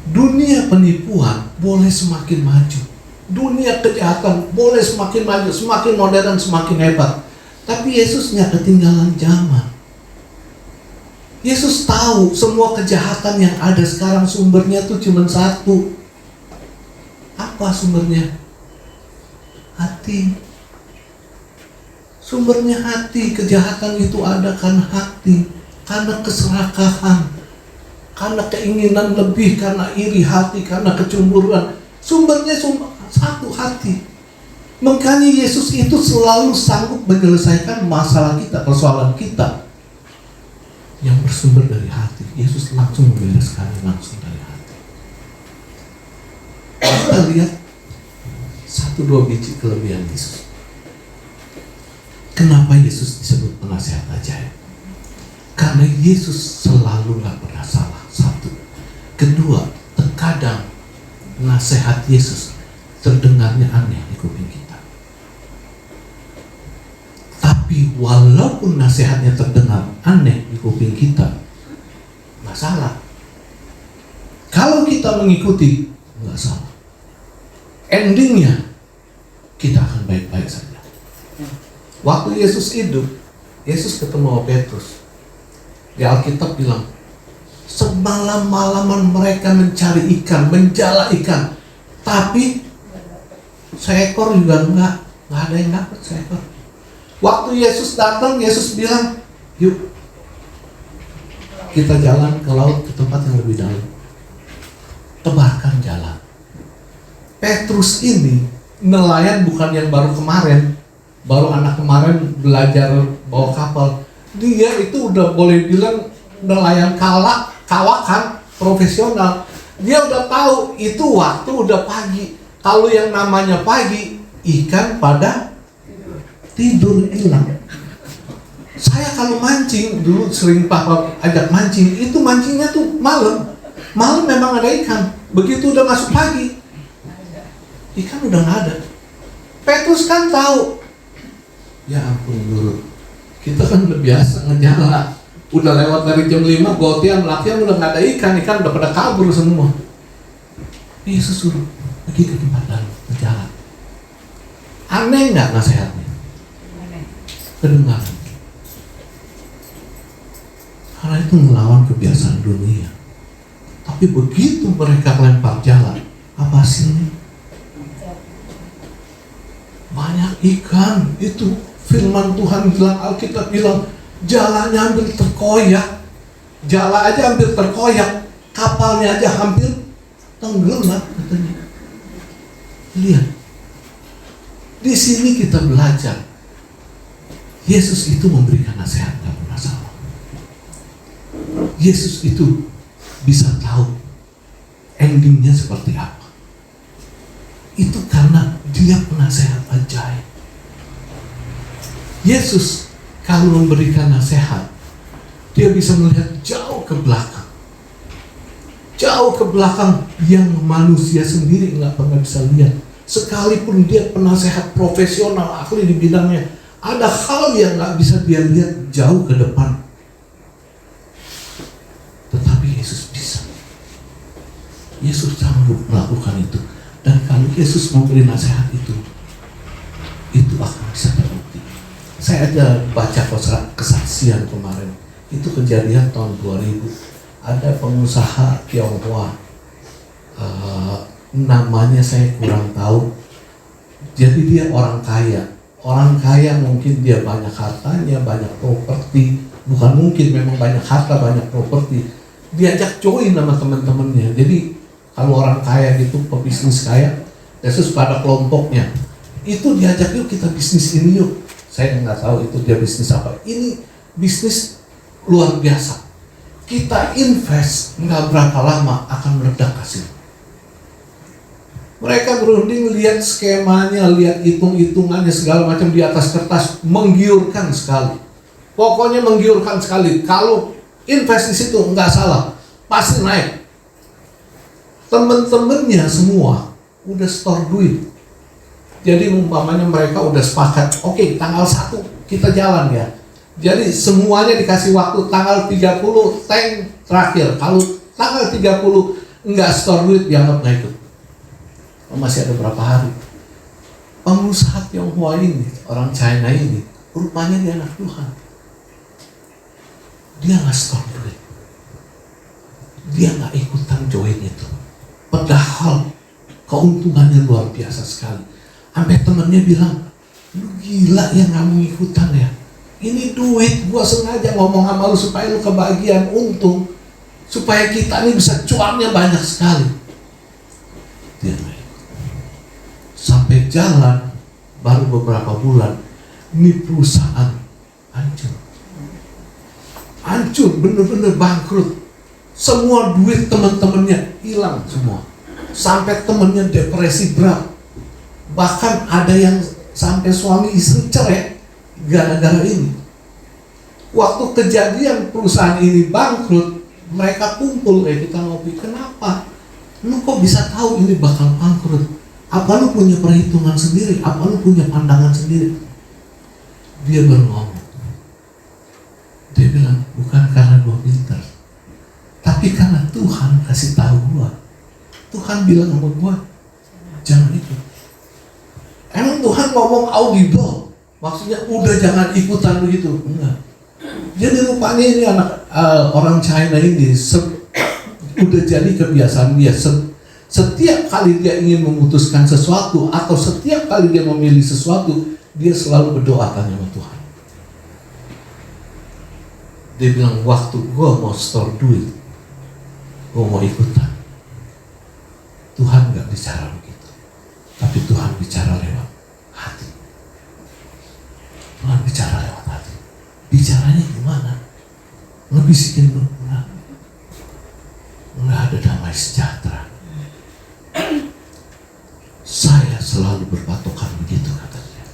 Dunia penipuan boleh semakin maju, dunia kejahatan boleh semakin maju, semakin modern, semakin hebat. Tapi Yesus nggak ketinggalan zaman. Yesus tahu semua kejahatan yang ada sekarang sumbernya tuh cuma satu. Apa sumbernya? Hati. Sumbernya hati. Kejahatan itu ada karena hati, karena keserakahan, karena keinginan lebih, karena iri hati, karena kecemburuan. Sumbernya satu, hati. Makanya Yesus itu selalu sanggup menyelesaikan masalah kita, persoalan kita yang bersumber dari hati. Yesus langsung membereskan langsung dari hati. Kita lihat 1-2 biji kelebihan Yesus. Kenapa Yesus disebut penasehat ajaib? Karena Yesus selalu gak pernah salah. Satu. Kedua, terkadang nasihat Yesus terdengarnya aneh di kuping kita. Tapi walaupun nasihatnya terdengar aneh di kuping kita, gak salah. Kalau kita mengikuti, gak salah. Endingnya, kita akan baik-baik saja. Waktu Yesus hidup, Yesus ketemu sama Petrus. Di Alkitab bilang, semalam-malaman mereka mencari ikan, menjala ikan, tapi seekor juga nggak ada yang dapat seekor. Waktu Yesus datang, Yesus bilang, yuk kita jalan ke laut, ke tempat yang lebih dalam. Tebarkan jalan. Petrus ini nelayan bukan yang baru kemarin, baru anak kemarin belajar bawa kapal. Dia itu udah boleh bilang nelayan kawakan profesional. Dia udah tahu itu waktu udah pagi. Kalau yang namanya pagi, ikan pada tidur hilang. Saya kalau mancing dulu sering papa ajak mancing, itu mancingnya tuh malam. Malam memang ada ikan. Begitu udah masuk pagi, ikan udah nggak ada. Petrus kan tahu. Ya ampun guru, kita kan udah biasa ngejala, udah lewat dari jam 5, gotian, latihan udah nggak ada ikan udah pada kabur semua. Yesus suruh pergi ke tempat lain, berjalan. Aneh nggak nasihatnya? kedengaran. Karena itu melawan kebiasaan dunia. Tapi begitu mereka lempar jala, apa hasilnya? Banyak ikan. Itu firman Tuhan bilang, Alkitab bilang, jalanya hampir terkoyak. Jala aja hampir terkoyak, kapalnya aja hampir tenggelam katanya. Lihat, di sini kita belajar Yesus itu memberikan nasihat, gak pernah salah. Yesus itu bisa tahu endingnya seperti apa. Itu karena dia penasehat ajaib. Yesus kalau memberikan nasihat, dia bisa melihat jauh ke belakang. Jauh ke belakang yang manusia sendiri nggak pernah bisa lihat. Sekalipun dia penasehat profesional, ahli di bidangnya, ada hal yang nggak bisa dia lihat jauh ke depan. Tetapi Yesus bisa. Yesus sanggup melakukan itu. Dan kalau Yesus memberi nasihat itu akan bisa terbukti. Saya ada baca kesaksian kemarin. Itu kejadian tahun 2000. Ada pengusaha Tionghoa, namanya saya kurang tahu. Jadi dia orang kaya. Orang kaya mungkin dia banyak hartanya, banyak properti. Bukan mungkin, memang banyak harta, banyak properti. Diajak join sama teman-temannya. Jadi kalau orang kaya gitu, pebisnis kaya, Yesus pada kelompoknya. Itu diajak, yuk kita bisnis ini yuk. Saya nggak tahu itu dia bisnis apa. Ini bisnis luar biasa. Kita invest nggak berapa lama akan meledak hasil. Mereka berunding, lihat skemanya, lihat hitung-hitungannya segala macam di atas kertas, menggiurkan sekali. Pokoknya menggiurkan sekali. Kalau invest di situ nggak salah, pasti naik. Temen-temennya semua udah store duit. Jadi umpamanya mereka udah sepakat, oke, tanggal 1 kita jalan ya. Jadi semuanya dikasih waktu tanggal 30 tank terakhir. Kalau tanggal 30 nggak store duit, dianggap nggak ikut. Masih ada berapa hari. Pengusaha Tionghoa ini, orang China ini, rupanya dia anak Tuhan. Dia nggak store duit. Dia nggak ikutan join itu. Padahal keuntungannya luar biasa sekali. Sampai temennya bilang, lu gila ya nggak mau ikutan ya. Ini duit, gua sengaja ngomong sama lu supaya lu kebagian untung, supaya kita ini bisa cuannya banyak sekali. Dia nggak ikut. Sampai jalan, baru beberapa bulan, ini perusahaan hancur. Hancur, bener-bener bangkrut. Semua duit teman-temannya hilang semua. Sampai temennya depresi berat. Bahkan ada yang sampai suami istri cerai gara-gara ini. Waktu kejadian perusahaan ini bangkrut, mereka kumpul, kita ngopi. Kenapa? Lu kok bisa tahu ini bakal bangkrut? Apa lu punya perhitungan sendiri? Apa lu punya pandangan sendiri? Dia baru ngomong. Dia bilang, bukan karena gua pintar, tapi karena Tuhan kasih tahu gua. Tuhan bilang sama gua, jangan ikut. Emang Tuhan ngomong audible, maksudnya udah jangan ikutan begitu? Enggak. Jadi rupanya ini anak orang China ini udah jadi kebiasaan dia. Setiap kali dia ingin memutuskan sesuatu atau setiap kali dia memilih sesuatu, dia selalu berdoa tanya sama Tuhan. Dia bilang, waktu gua mau store duit, gua mau ikutan, Tuhan gak bicara begitu. Tapi Tuhan bicara lewat hati. Tuhan bicara lewat hati. Bicaranya gimana? Ngebisikin berulang. Nggak ada damai sejahtera. Saya selalu berpatokan begitu katanya.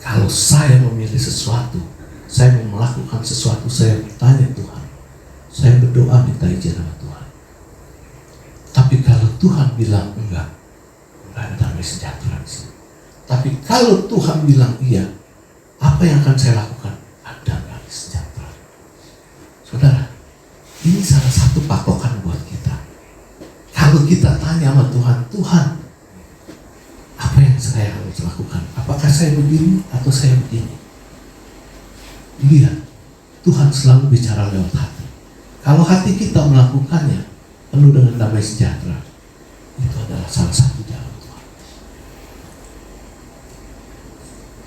Kalau saya memilih sesuatu, saya mau melakukan sesuatu, saya bertanya Tuhan. Saya berdoa minta izin sama Tuhan. Tapi kalau Tuhan bilang enggak ada damai sejahtera di sini. Tapi kalau Tuhan bilang iya, apa yang akan saya lakukan? Ada damai sejahtera. Saudara, ini salah satu patokan buat kita. Kalau kita tanya sama Tuhan, Tuhan, apa yang saya harus lakukan? Apakah saya begini atau saya begini? lihat, Tuhan selalu bicara lewat hati. Kalau hati kita melakukannya penuh dengan damai sejahtera, itu adalah salah satu jalan Tuhan.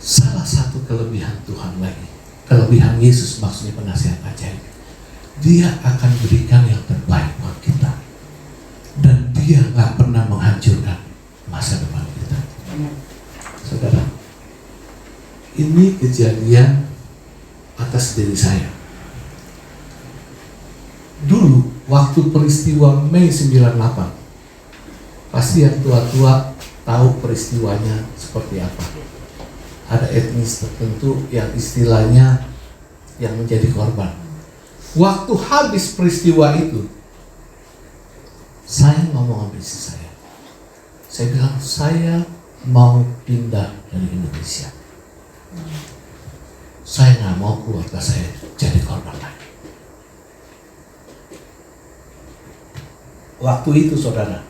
Salah satu kelebihan Tuhan lagi, kelebihan Yesus, maksudnya penasihat ajaib, Dia akan berikan yang terbaik buat kita, dan Dia gak pernah menghancurkan masa depan kita. Saudara, ini kejadian atas diri saya. Dulu waktu peristiwa Mei 98, pasti yang tua-tua tahu peristiwanya seperti apa. Ada etnis tertentu yang istilahnya yang menjadi korban. Waktu habis peristiwa itu, saya ngomong sama istri saya. Saya bilang, saya mau pindah dari Indonesia. Saya nggak mau keluarga saya jadi korban lagi. Waktu itu saudara,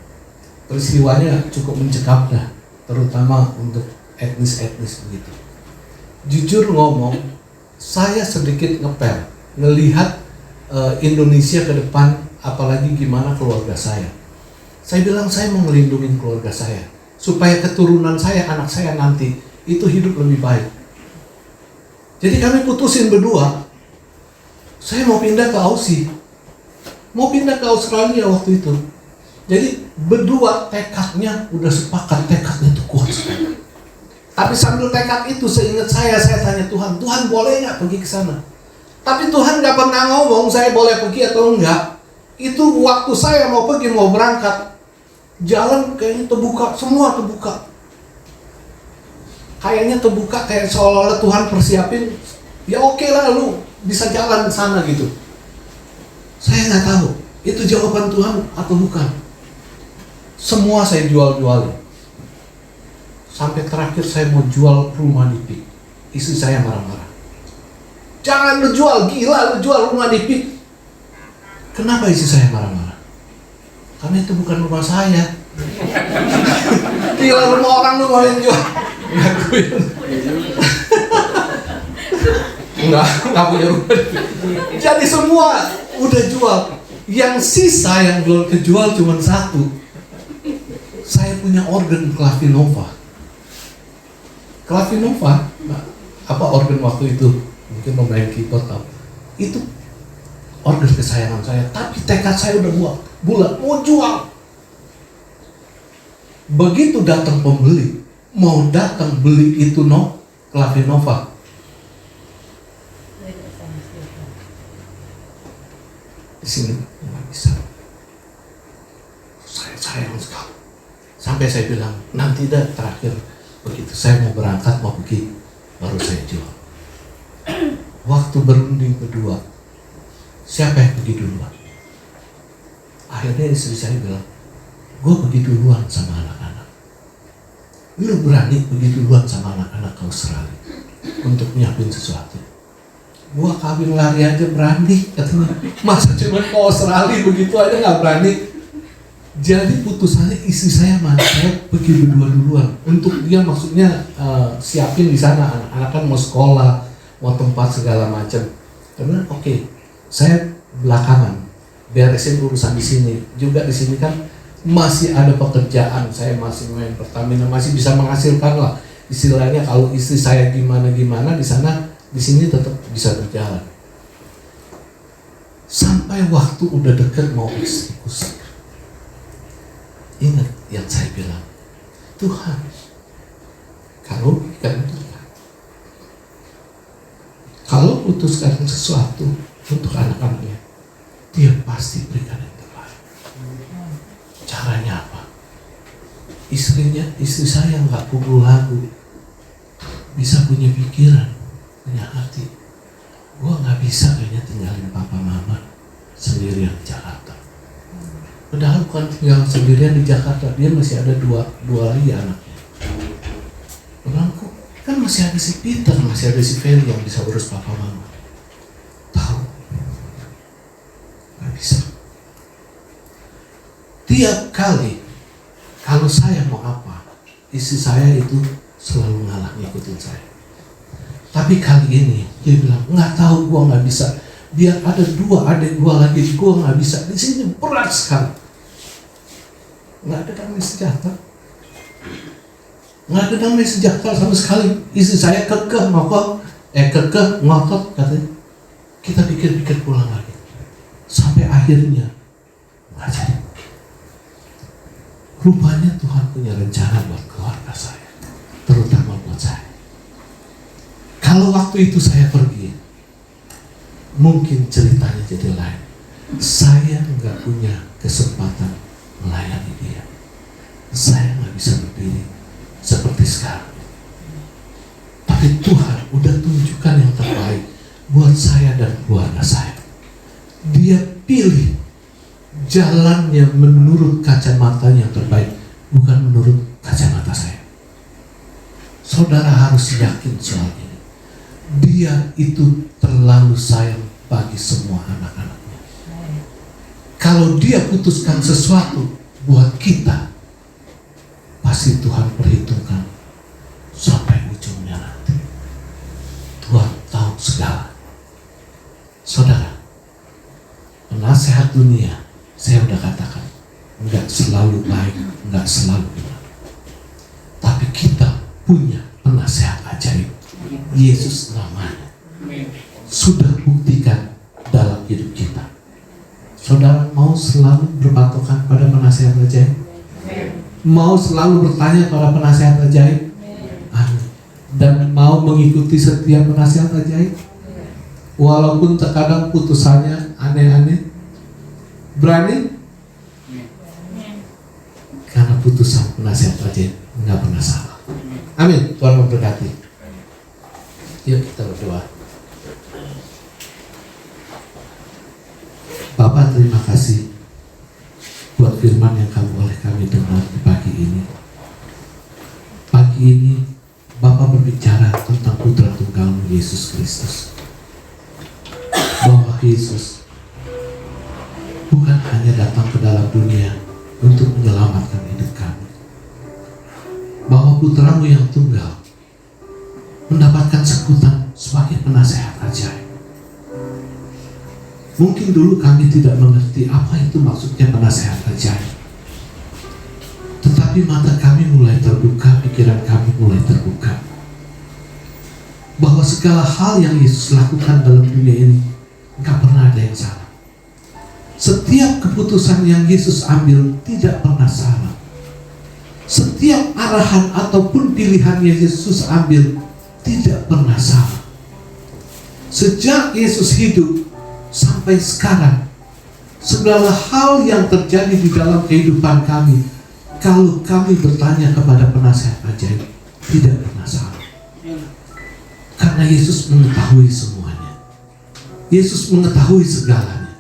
peristiwanya cukup mencekam dah, terutama untuk etnis-etnis begitu. Jujur ngomong, saya sedikit ngepel, ngelihat Indonesia ke depan, apalagi gimana keluarga saya. Saya bilang saya mau melindungi keluarga saya, supaya keturunan saya, anak saya nanti itu hidup lebih baik. Jadi kami putusin berdua, saya mau pindah ke Aussie, mau pindah ke Australia waktu itu. Jadi berdua tekadnya udah sepakat, tekadnya itu kuat sekali. Tapi sambil tekad itu seingat saya tanya Tuhan, Tuhan boleh nggak pergi ke sana? Tapi Tuhan nggak pernah ngomong saya boleh pergi atau enggak. Itu waktu saya mau pergi, mau berangkat, jalan kayaknya terbuka, semua terbuka. Kayaknya terbuka, kayak seolah-olah Tuhan persiapin, ya oke lah lu bisa jalan ke sana gitu. Saya nggak tahu itu jawaban Tuhan atau bukan. Semua saya jual-jualin. Sampai terakhir saya mau jual rumah di Pik. Istri saya marah-marah. Jangan lu jual, gila lu jual rumah di Pik. Kenapa istri saya marah-marah? Karena itu bukan rumah saya. Gila rumah orang lu mau yang jual. Enggak punya rumah. Jadi semua udah jual. Yang sisa yang belum kejual cuma satu. Saya punya organ Clavinova. Clavinova, apa organ waktu itu? Mungkin pemain keyboard apa? Itu organ kesayangan saya. Tapi tekad saya udah bulat mau jual. Begitu datang pembeli, mau datang beli itu Clavinova. Di sini nggak bisa. Saya sayang sekali. Sampai saya bilang nanti dah terakhir begitu saya mau berangkat mau pergi baru saya jual. Waktu berunding kedua, siapa yang pergi duluan? Akhirnya istri saya bilang, gue pergi duluan sama anak-anak. Lu berani pergi duluan sama anak-anak ke Australia untuk nyiapin sesuatu? Gua kawin lari aja berani katanya. Masa cuma ke Australia begitu aja nggak berani? Jadi putusannya istri saya saya pergi berdua duluan untuk dia maksudnya siapin di sana anak-anak kan mau sekolah, mau tempat segala macam. Karena oke, saya belakangan beresin urusan di sini. Juga di sini kan masih ada pekerjaan, saya masih main Pertamina, masih bisa menghasilkan lah. Istilahnya kalau istri saya gimana di sana, di sini tetap bisa berjalan. Sampai waktu udah deket mau eksekusi. Ingat yang saya bilang, Tuhan, kalau putuskan sesuatu untuk anak-anaknya, Dia pasti berikan yang terbaik. Caranya apa? Istri saya nggak pukul lagu, bisa punya pikiran, punya hati. Gua nggak bisa kayaknya tinggalin papa mama sendirian di Jakarta. Padahal bukan tinggal sendirian di Jakarta, dia masih ada dua lagi anaknya. Bilang, kan masih ada si Peter, masih ada si Feli yang bisa urus papa mama. Tahu? Gak bisa. Tiap kali kalau saya mau apa, istri saya itu selalu ngalah ngikutin saya. Tapi kali ini dia bilang, nggak tahu, gua nggak bisa. Biar ada 2 adik gua lagi, gua nggak bisa. Di sini berat sekali. Nggak ada damai sejahtera. Nggak ada damai sejahtera sama sekali. Istri saya kekeh ngotot katanya. Kita pikir-pikir pulang lagi. Sampai akhirnya nggak jadi. Rupanya Tuhan punya rencana buat keluarga saya, terutama buat saya. Kalau waktu itu saya pergi, mungkin ceritanya jadi lain. Saya nggak punya kesempatan melayani dia. Saya nggak bisa berdiri seperti sekarang. Tapi Tuhan udah tunjukkan yang terbaik buat saya dan keluarga saya. Dia pilih jalannya menurut kacamata yang terbaik, bukan menurut kacamata saya. Saudara harus yakin soal ini. Dia itu terlalu sayang bagi semua anak-anaknya. Kalau dia putuskan sesuatu buat kita, pasti Tuhan perhitungkan sampai ujungnya nanti. Tuhan tahu segala. Saudara, penasehat dunia, saya udah katakan, enggak selalu baik, enggak selalu benar. Tapi kita punya penasehat ajaib. Yesus namanya. Sudah buktikan dalam hidup kita. Saudara mau selalu berpatokan pada penasehat ajaib? Mau selalu bertanya pada penasehat ajaib? Amin. Dan mau mengikuti setiap penasehat ajaib? Walaupun terkadang putusannya aneh-aneh. Berani? Karena putusan penasehat ajaib nggak pernah salah. Amin. Tuhan memberkati. Yuk kita berdoa. Bapak, terima kasih buat firman yang kamu oleh kami dengar di pagi ini. Pagi ini Bapak berbicara tentang Putra Tunggal-Mu Yesus Kristus. Bahwa Yesus bukan hanya datang ke dalam dunia untuk menyelamatkan hidup kami. Bahwa Putra-Mu yang tunggal mendapatkan sekutan sebagai penasehat ajaib. Mungkin dulu kami tidak mengerti apa itu maksudnya penasehat ajaib. Tetapi mata kami mulai terbuka, pikiran kami mulai terbuka. Bahwa segala hal yang Yesus lakukan dalam dunia ini gak pernah ada yang salah. Setiap keputusan yang Yesus ambil tidak pernah salah. Setiap arahan ataupun pilihan yang Yesus ambil tidak pernah salah. Sejak Yesus hidup sampai sekarang, segala hal yang terjadi di dalam kehidupan kami, kalau kami bertanya kepada penasehat ajaib, tidak pernah salah. Karena Yesus mengetahui semuanya. Yesus mengetahui segalanya.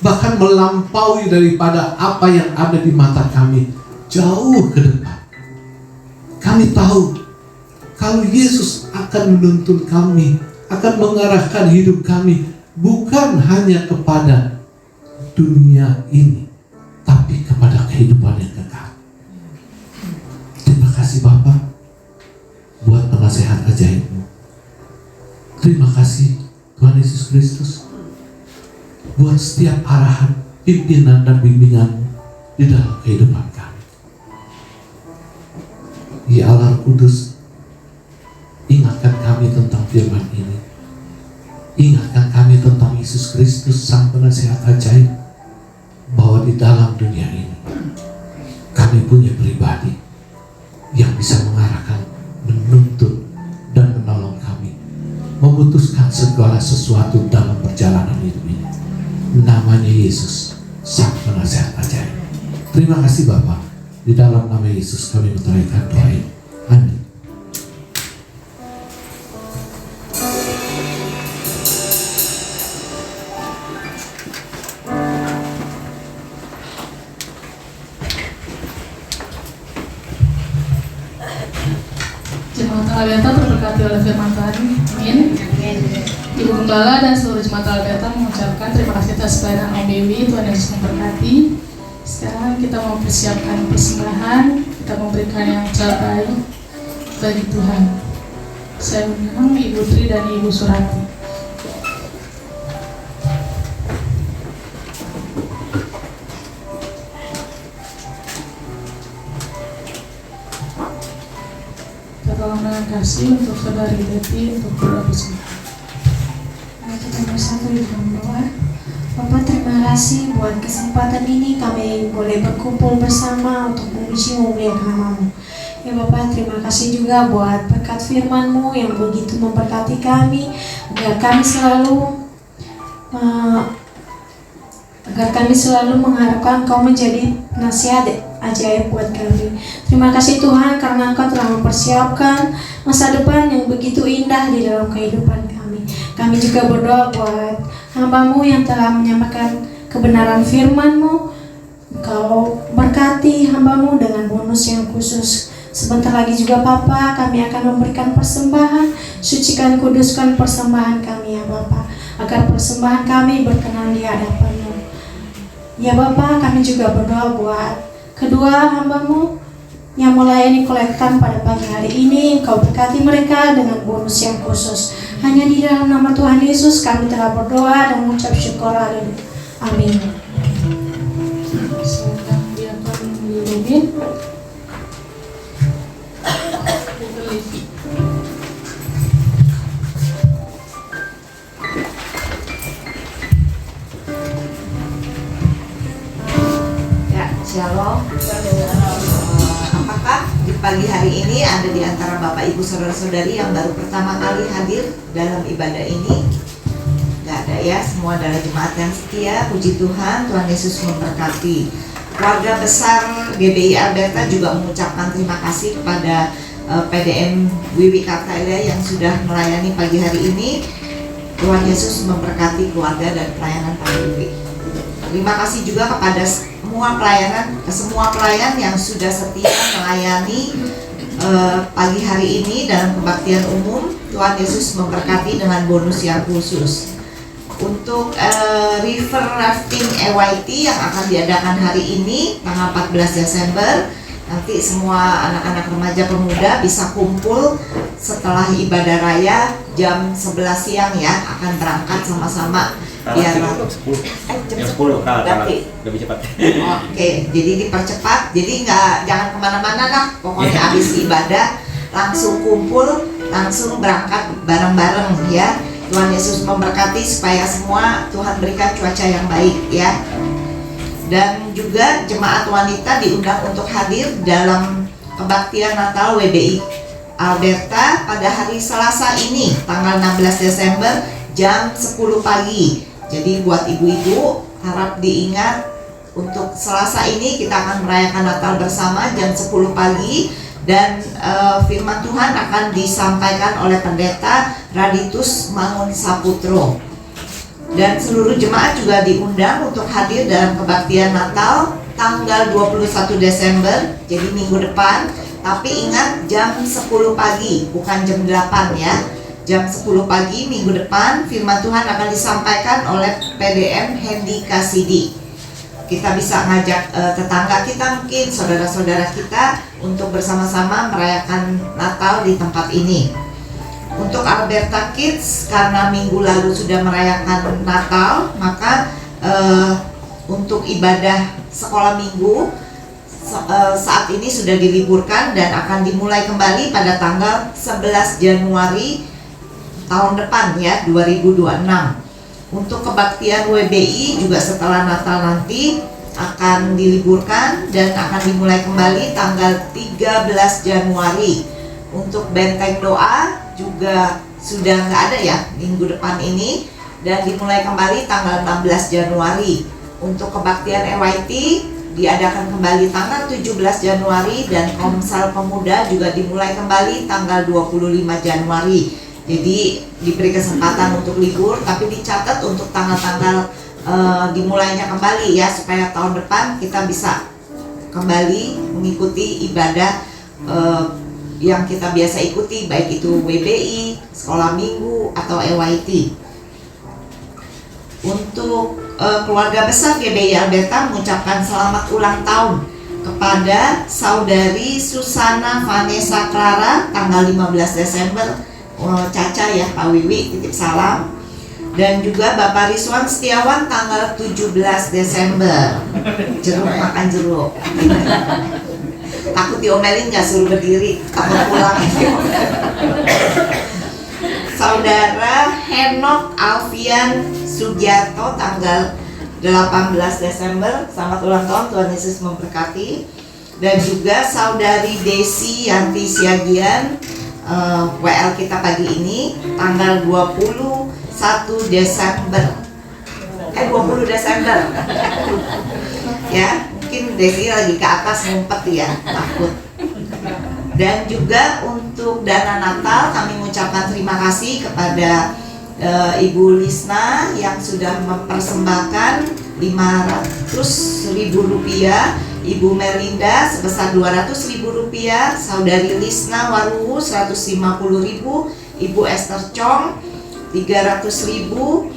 Bahkan melampaui daripada apa yang ada di mata kami, jauh ke depan. Kami tahu kalau Yesus akan menuntun kami, akan mengarahkan hidup kami bukan hanya kepada dunia ini, tapi kepada kehidupan yang kekal. Terima kasih Bapa buat penasehat ajaib-Mu. Terima kasih Tuhan Yesus Kristus buat setiap arahan, pimpinan dan bimbingan di dalam kehidupan kami. Ya Allah Kudus, ingatkan kami tentang firman ini. Ingatkan kami tentang Yesus Kristus, Sang Penasehat Ajaib, bahwa di dalam dunia ini kami punya pribadi yang bisa mengarahkan, menuntun, dan menolong kami memutuskan segala sesuatu dalam perjalanan hidup ini. Namanya Yesus, Sang Penasehat Ajaib. Terima kasih Bapa. Di dalam nama Yesus kami menunaikan doa ini. Amin. Jemaat Alberta terberkati oleh firman Tuhan. Amin. Ibu Gembala dan seluruh jemaat Alberta mengucapkan terima kasih atas pelayanan Om Dewi. Tuhan Yesus memberkati. Sekarang kita mau persiapkan persembahan. Kita memberikan yang terbaik bagi Tuhan. Saya undang Ibu Tri dan Ibu Surati. Tolong dengan kasih untuk Saudari Deti untuk berdoa bersama. Mari kita bersatu di dalam doa. Bapak, terima kasih buat kesempatan ini kami boleh berkumpul bersama untuk memuji memuliakan nama-Mu. Ya Bapak, terima kasih juga buat berkat firman-Mu yang begitu memberkati kami agar kami selalu mengharapkan Kau menjadi nasihat ajaib buat kami. Terima kasih Tuhan karena Engkau telah mempersiapkan masa depan yang begitu indah di dalam kehidupan kami. Kami juga berdoa buat hamba-Mu yang telah menyampaikan kebenaran firman-Mu. Engkau berkati hamba-Mu dengan bonus yang khusus. Sebentar lagi juga Bapa, kami akan memberikan persembahan. Sucikan, kuduskan persembahan kami ya Bapa, agar persembahan kami berkenan di hadapan-Mu. Ya Bapa, kami juga berdoa buat kedua hamba-Mu yang melayani kolektan pada pagi hari ini. Engkau berkati mereka dengan bonus yang khusus. Hanya di dalam nama Tuhan Yesus kami telah berdoa dan mengucap syukur. Haleluya. Amin. Silakan Diakon Wiludin. Ibu Livi. Ya, Shalom. Apakah di pagi hari ini ada di antara Bapak Ibu Saudara-saudari yang baru pertama kali hadir dalam ibadah ini? Gak ada ya, semua adalah jemaat yang setia. Puji Tuhan, Tuhan Yesus memberkati. Keluarga besar GBI Alberta juga mengucapkan terima kasih kepada PDM Wiwi Kartalia yang sudah melayani pagi hari ini. Tuhan Yesus memberkati keluarga dan pelayanan Pak Wiwi. Terima kasih juga kepada semua pelayan yang sudah setia melayani pagi hari ini dalam kebaktian umum. Tuhan Yesus memberkati dengan bonus yang khusus. Untuk river rafting EYT yang akan diadakan hari ini tanggal 14 Desember, nanti semua anak-anak remaja pemuda bisa kumpul setelah ibadah raya jam 11 siang ya, akan berangkat sama-sama biar jam 10 berarti lebih cepat. Oke, jadi dipercepat. Jadi jangan kemana-mana lah. Pokoknya habis ibadah langsung kumpul, langsung berangkat bareng-bareng ya. Tuhan Yesus memberkati supaya semua Tuhan berikan cuaca yang baik ya. Dan juga jemaat wanita diundang untuk hadir dalam kebaktian Natal WBI Alberta pada hari Selasa ini tanggal 16 Desember jam 10 pagi. Jadi buat ibu-ibu harap diingat untuk Selasa ini kita akan merayakan Natal bersama jam 10 pagi dan firman Tuhan akan disampaikan oleh pendeta Raditus Mangun Saputro. Dan seluruh jemaat juga diundang untuk hadir dalam kebaktian Natal tanggal 21 Desember, jadi minggu depan. Tapi ingat jam 10 pagi, bukan jam 8 ya. Jam 10 pagi minggu depan firman Tuhan akan disampaikan oleh PDM Hendy Kasidi. Kita bisa ngajak tetangga kita, mungkin saudara-saudara kita, untuk bersama-sama merayakan Natal di tempat ini. Untuk Alberta Kids, karena minggu lalu sudah merayakan Natal, maka untuk ibadah sekolah minggu saat ini sudah diliburkan dan akan dimulai kembali pada tanggal 11 Januari tahun depan ya, 2026. Untuk kebaktian WBI juga setelah Natal nanti akan diliburkan dan akan dimulai kembali tanggal 13 Januari. Untuk benteng doa juga sudah nggak ada ya minggu depan ini dan dimulai kembali tanggal 16 Januari. Untuk kebaktian EYT diadakan kembali tanggal 17 Januari dan Komsel Pemuda juga dimulai kembali tanggal 25 Januari. Jadi diberi kesempatan untuk libur, tapi dicatat untuk tanggal-tanggal dimulainya kembali ya, supaya tahun depan kita bisa kembali mengikuti ibadah yang kita biasa ikuti, baik itu WBI, sekolah minggu atau EYT. Untuk keluarga besar GBI Alberta mengucapkan selamat ulang tahun kepada saudari Susana Vanessa Clara tanggal 15 Desember. Caca ya, Pak Wiwi titip salam. Dan juga Bapak Rizwan Setiawan tanggal 17 Desember. Jeruk, makan jeruk. Takut diomelin nggak, suruh berdiri, takut pulang. Saudara Henok Alfian Sugiarto tanggal 18 Desember, selamat ulang tahun, Tuhan Yesus memberkati. Dan juga Saudari Desi Yanti Siagian, WL kita pagi ini tanggal 21 Desember. 20 Desember. Ya, mungkin Desi lagi ke atas ngumpet ya, takut. Dan juga untuk dana Natal kami mengucapkan terima kasih kepada Ibu Lisna yang sudah mempersembahkan 500.000 rupiah, Ibu Melinda sebesar 200.000 rupiah, Saudari Lisna Waruhu 150.000, Ibu Esther Chong 300.000,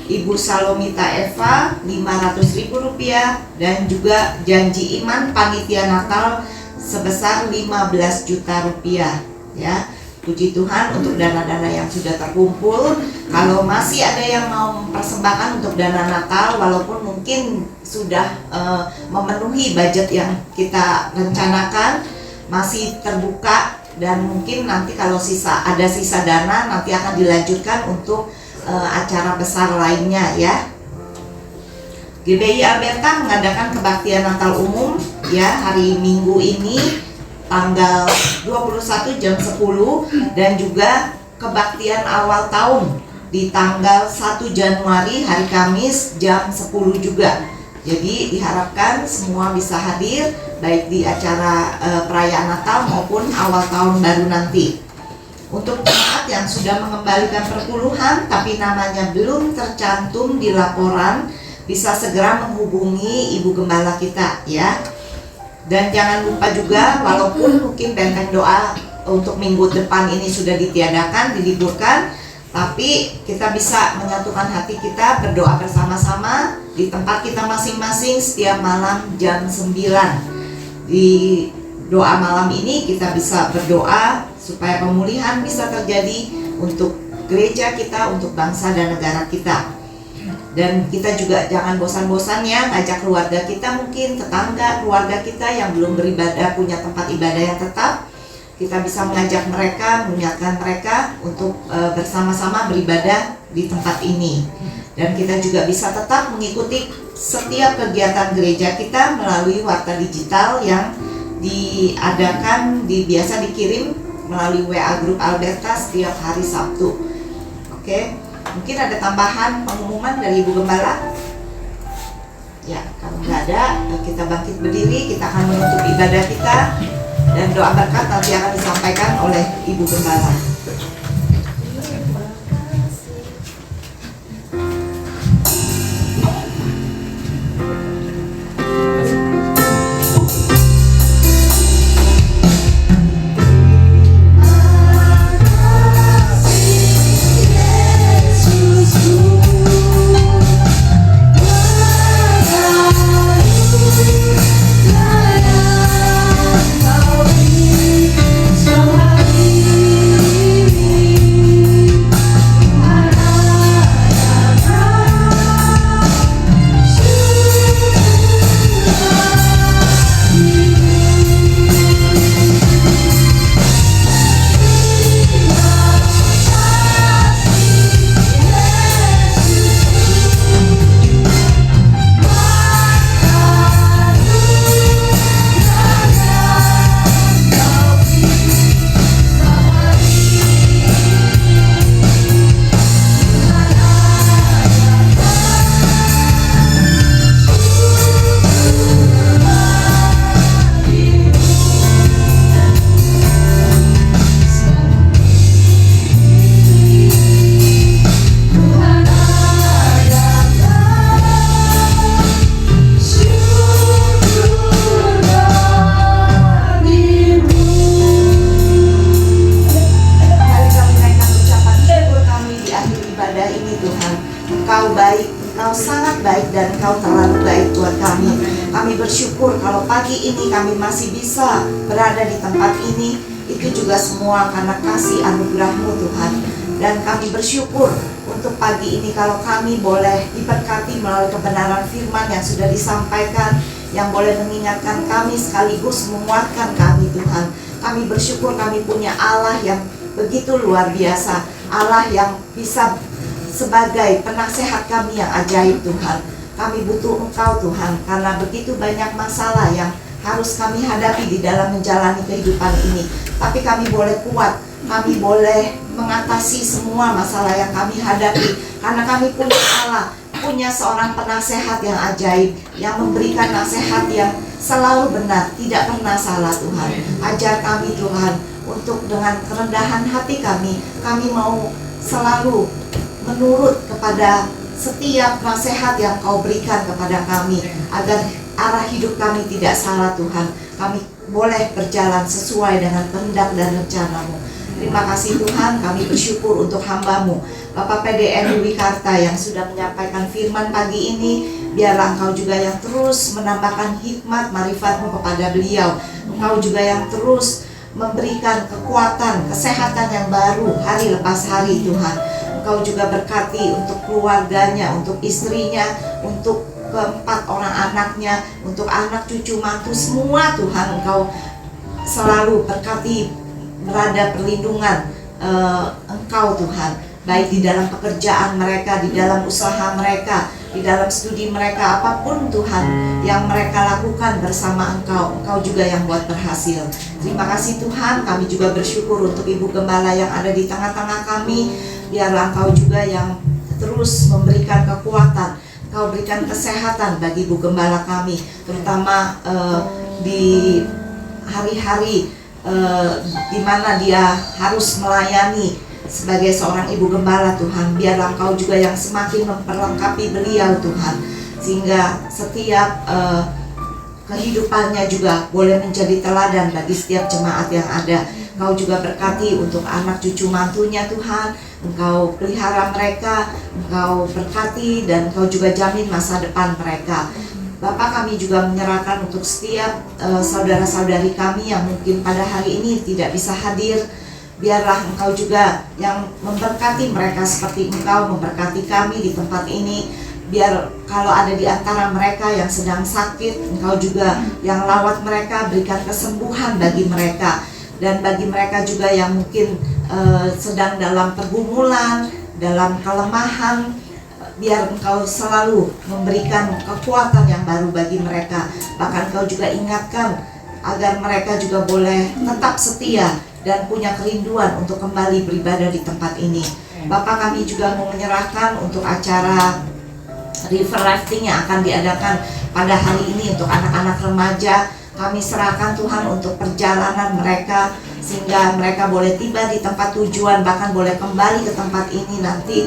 Ibu Salomita Eva 500.000 rupiah, dan juga janji iman panitia Natal sebesar 15 juta rupiah. Ya, puji Tuhan untuk dana-dana yang sudah terkumpul. Kalau masih ada yang mau mempersembahkan untuk dana Natal, walaupun mungkin sudah memenuhi budget yang kita rencanakan, masih terbuka, dan mungkin nanti kalau ada sisa dana nanti akan dilanjutkan untuk acara besar lainnya ya. GBI Alberta mengadakan kebaktian Natal umum ya hari Minggu ini tanggal 21 jam 10, dan juga kebaktian awal tahun di tanggal 1 Januari hari Kamis jam 10 juga. Jadi diharapkan semua bisa hadir baik di acara perayaan Natal maupun awal tahun baru nanti. Untuk jemaat yang sudah mengembalikan perpuluhan tapi namanya belum tercantum di laporan, bisa segera menghubungi Ibu Gembala kita ya. Dan jangan lupa juga, walaupun mungkin benteng doa untuk minggu depan ini sudah ditiadakan, diliburkan, tapi kita bisa menyatukan hati kita berdoa bersama-sama di tempat kita masing-masing setiap malam jam 9. Di doa malam ini kita bisa berdoa supaya pemulihan bisa terjadi untuk gereja kita, untuk bangsa dan negara kita. Dan kita juga jangan bosan-bosan ya ngajak keluarga kita, mungkin tetangga keluarga kita yang belum beribadah, punya tempat ibadah yang tetap. Kita bisa mengajak mereka, mengingatkan mereka untuk bersama-sama beribadah di tempat ini. Dan kita juga bisa tetap mengikuti setiap kegiatan gereja kita melalui warta digital yang diadakan, biasa dikirim melalui WA Grup Alberta setiap hari Sabtu. Oke. Mungkin ada tambahan pengumuman dari Ibu Gembala? Ya, kalau nggak ada, kita bangkit berdiri, kita akan menutup ibadah kita, dan doa berkat nanti akan disampaikan oleh Ibu Gembala. Bersyukur kalau pagi ini kami masih bisa berada di tempat ini, itu juga semua karena kasih anugerah-Mu Tuhan. Dan kami bersyukur untuk pagi ini kalau kami boleh diberkati melalui kebenaran firman yang sudah disampaikan, yang boleh mengingatkan kami sekaligus menguatkan kami Tuhan. Kami bersyukur kami punya Allah yang begitu luar biasa, Allah yang bisa sebagai penasehat kami yang ajaib Tuhan. Kami butuh Engkau Tuhan, karena begitu banyak masalah yang harus kami hadapi di dalam menjalani kehidupan ini. Tapi kami boleh kuat, kami boleh mengatasi semua masalah yang kami hadapi, karena kami punya Allah, punya seorang penasehat yang ajaib, yang memberikan nasihat yang selalu benar, tidak pernah salah Tuhan. Ajar kami Tuhan, untuk dengan kerendahan hati kami mau selalu menurut kepada setiap nasihat yang Kau berikan kepada kami, agar arah hidup kami tidak salah Tuhan. Kami boleh berjalan sesuai dengan kehendak dan rencana-Mu. Terima kasih Tuhan, kami bersyukur untuk hamba-Mu Bapak PDN Wikarta yang sudah menyampaikan firman pagi ini. Biarlah Engkau juga yang terus menambahkan hikmat marifat-Mu kepada beliau. Engkau juga yang terus memberikan kekuatan, kesehatan yang baru hari lepas hari Tuhan. Engkau juga berkati untuk keluarganya, untuk istrinya, untuk keempat orang anaknya, untuk anak cucu mantu semua Tuhan. Engkau selalu berkati, berada perlindungan Engkau Tuhan, baik di dalam pekerjaan mereka, di dalam usaha mereka, di dalam studi mereka, apapun Tuhan yang mereka lakukan bersama Engkau, Engkau juga yang buat berhasil. Terima kasih Tuhan, kami juga bersyukur untuk Ibu Gembala yang ada di tengah-tengah kami. Biarlah Engkau juga yang terus memberikan kekuatan, Engkau berikan kesehatan bagi Ibu Gembala kami, terutama di hari-hari di mana dia harus melayani sebagai seorang Ibu Gembala Tuhan. Biarlah Engkau juga yang semakin memperlengkapi beliau Tuhan, sehingga setiap kehidupannya juga boleh menjadi teladan bagi setiap jemaat yang ada. Engkau juga berkati untuk anak cucu mantunya Tuhan. Engkau pelihara mereka, Engkau berkati, dan Engkau juga jamin masa depan mereka. Bapak, kami juga menyerahkan untuk setiap saudara-saudari kami yang mungkin pada hari ini tidak bisa hadir. Biarlah Engkau juga yang memberkati mereka seperti Engkau memberkati kami di tempat ini. Biar kalau ada di antara mereka yang sedang sakit, Engkau juga yang rawat mereka, berikan kesembuhan bagi mereka. Dan bagi mereka juga yang mungkin sedang dalam pergumulan, dalam kelemahan, biar Engkau selalu memberikan kekuatan yang baru bagi mereka. Bahkan Engkau juga ingatkan agar mereka juga boleh tetap setia dan punya kerinduan untuk kembali beribadah di tempat ini. Bapak, kami juga mau menyerahkan untuk acara river rafting yang akan diadakan pada hari ini untuk anak-anak remaja. Kami serahkan Tuhan untuk perjalanan mereka, sehingga mereka boleh tiba di tempat tujuan, bahkan boleh kembali ke tempat ini nanti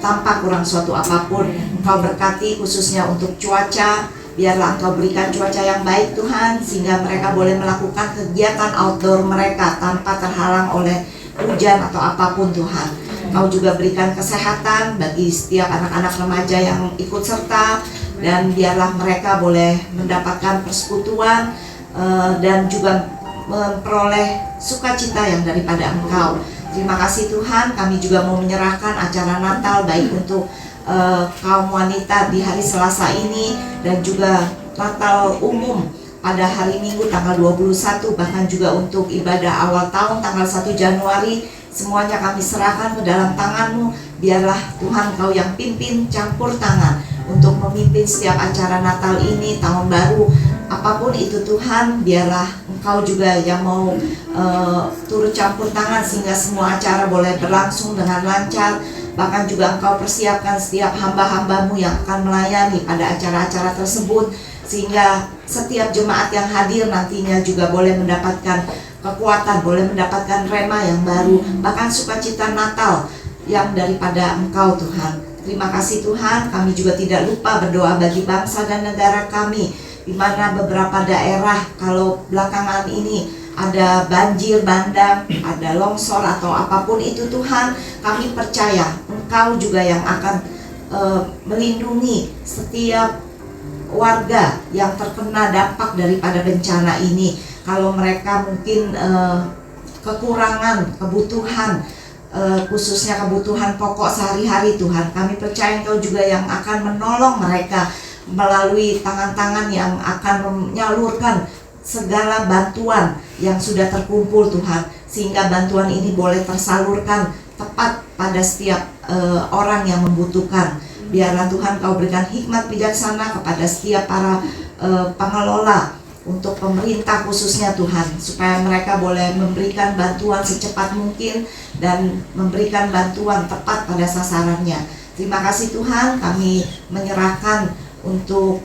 tanpa kurang suatu apapun. Engkau berkati khususnya untuk cuaca. Biarlah Engkau berikan cuaca yang baik Tuhan, sehingga mereka boleh melakukan kegiatan outdoor mereka tanpa terhalang oleh hujan atau apapun Tuhan. Engkau juga berikan kesehatan bagi setiap anak-anak remaja yang ikut serta, dan biarlah mereka boleh mendapatkan persekutuan dan juga memperoleh sukacita yang daripada Engkau. Terima kasih Tuhan, kami juga mau menyerahkan acara Natal baik untuk kaum wanita di hari Selasa ini, dan juga Natal umum pada hari Minggu tanggal 21, bahkan juga untuk ibadah awal tahun tanggal 1 Januari. Semuanya kami serahkan ke dalam tangan-Mu. Biarlah Tuhan Engkau yang pimpin, campur tangan untuk memimpin setiap acara Natal ini, tahun baru, apapun itu Tuhan. Biarlah Engkau juga yang mau turut campur tangan sehingga semua acara boleh berlangsung dengan lancar. Bahkan juga Engkau persiapkan setiap hamba-hamba-Mu yang akan melayani pada acara-acara tersebut, sehingga setiap jemaat yang hadir nantinya juga boleh mendapatkan kekuatan, boleh mendapatkan rema yang baru, bahkan sukacita Natal yang daripada Engkau Tuhan. Terima kasih Tuhan, kami juga tidak lupa berdoa bagi bangsa dan negara kami, di mana beberapa daerah kalau belakangan ini ada banjir bandang, ada longsor atau apapun itu Tuhan, kami percaya Engkau juga yang akan melindungi setiap warga yang terkena dampak daripada bencana ini. Kalau mereka mungkin kekurangan kebutuhan khususnya kebutuhan pokok sehari-hari Tuhan. Kami percaya Engkau juga yang akan menolong mereka melalui tangan-tangan yang akan menyalurkan segala bantuan yang sudah terkumpul Tuhan, sehingga bantuan ini boleh tersalurkan tepat pada setiap orang yang membutuhkan. Biarlah Tuhan Kau berikan hikmat bijaksana kepada setiap para pengelola untuk pemerintah khususnya Tuhan, supaya mereka boleh memberikan bantuan secepat mungkin dan memberikan bantuan tepat pada sasarannya. Terima kasih Tuhan, kami menyerahkan untuk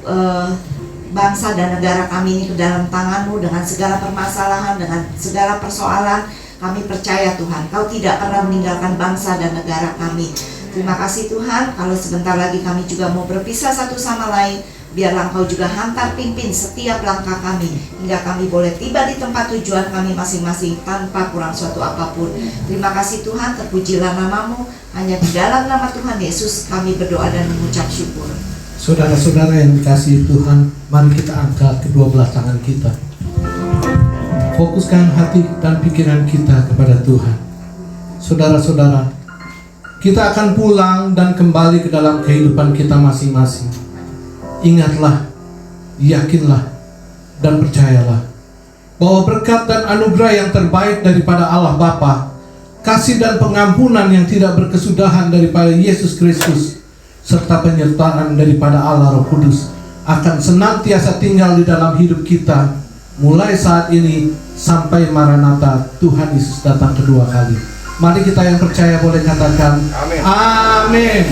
bangsa dan negara kami ini ke dalam tangan-Mu dengan segala permasalahan, dengan segala persoalan. Kami percaya Tuhan, Kau tidak pernah meninggalkan bangsa dan negara kami. Terima kasih Tuhan, kalau sebentar lagi kami juga mau berpisah satu sama lain, biarlah Engkau juga hantar pimpin setiap langkah kami, hingga kami boleh tiba di tempat tujuan kami masing-masing tanpa kurang suatu apapun. Terima kasih Tuhan, terpujilah nama-Mu. Hanya di dalam nama Tuhan Yesus kami berdoa dan mengucap syukur. Saudara-saudara yang dikasihi Tuhan, mari kita angkat kedua belah tangan kita. Fokuskan hati dan pikiran kita kepada Tuhan. Saudara-saudara, kita akan pulang dan kembali ke dalam kehidupan kita masing-masing. Ingatlah, yakinlah, dan percayalah bahwa berkat dan anugerah yang terbaik daripada Allah Bapa, kasih dan pengampunan yang tidak berkesudahan daripada Yesus Kristus, serta penyertaan daripada Allah Roh Kudus akan senantiasa tinggal di dalam hidup kita mulai saat ini sampai Maranatha Tuhan Yesus datang kedua kali. Mari kita yang percaya boleh katakan amin.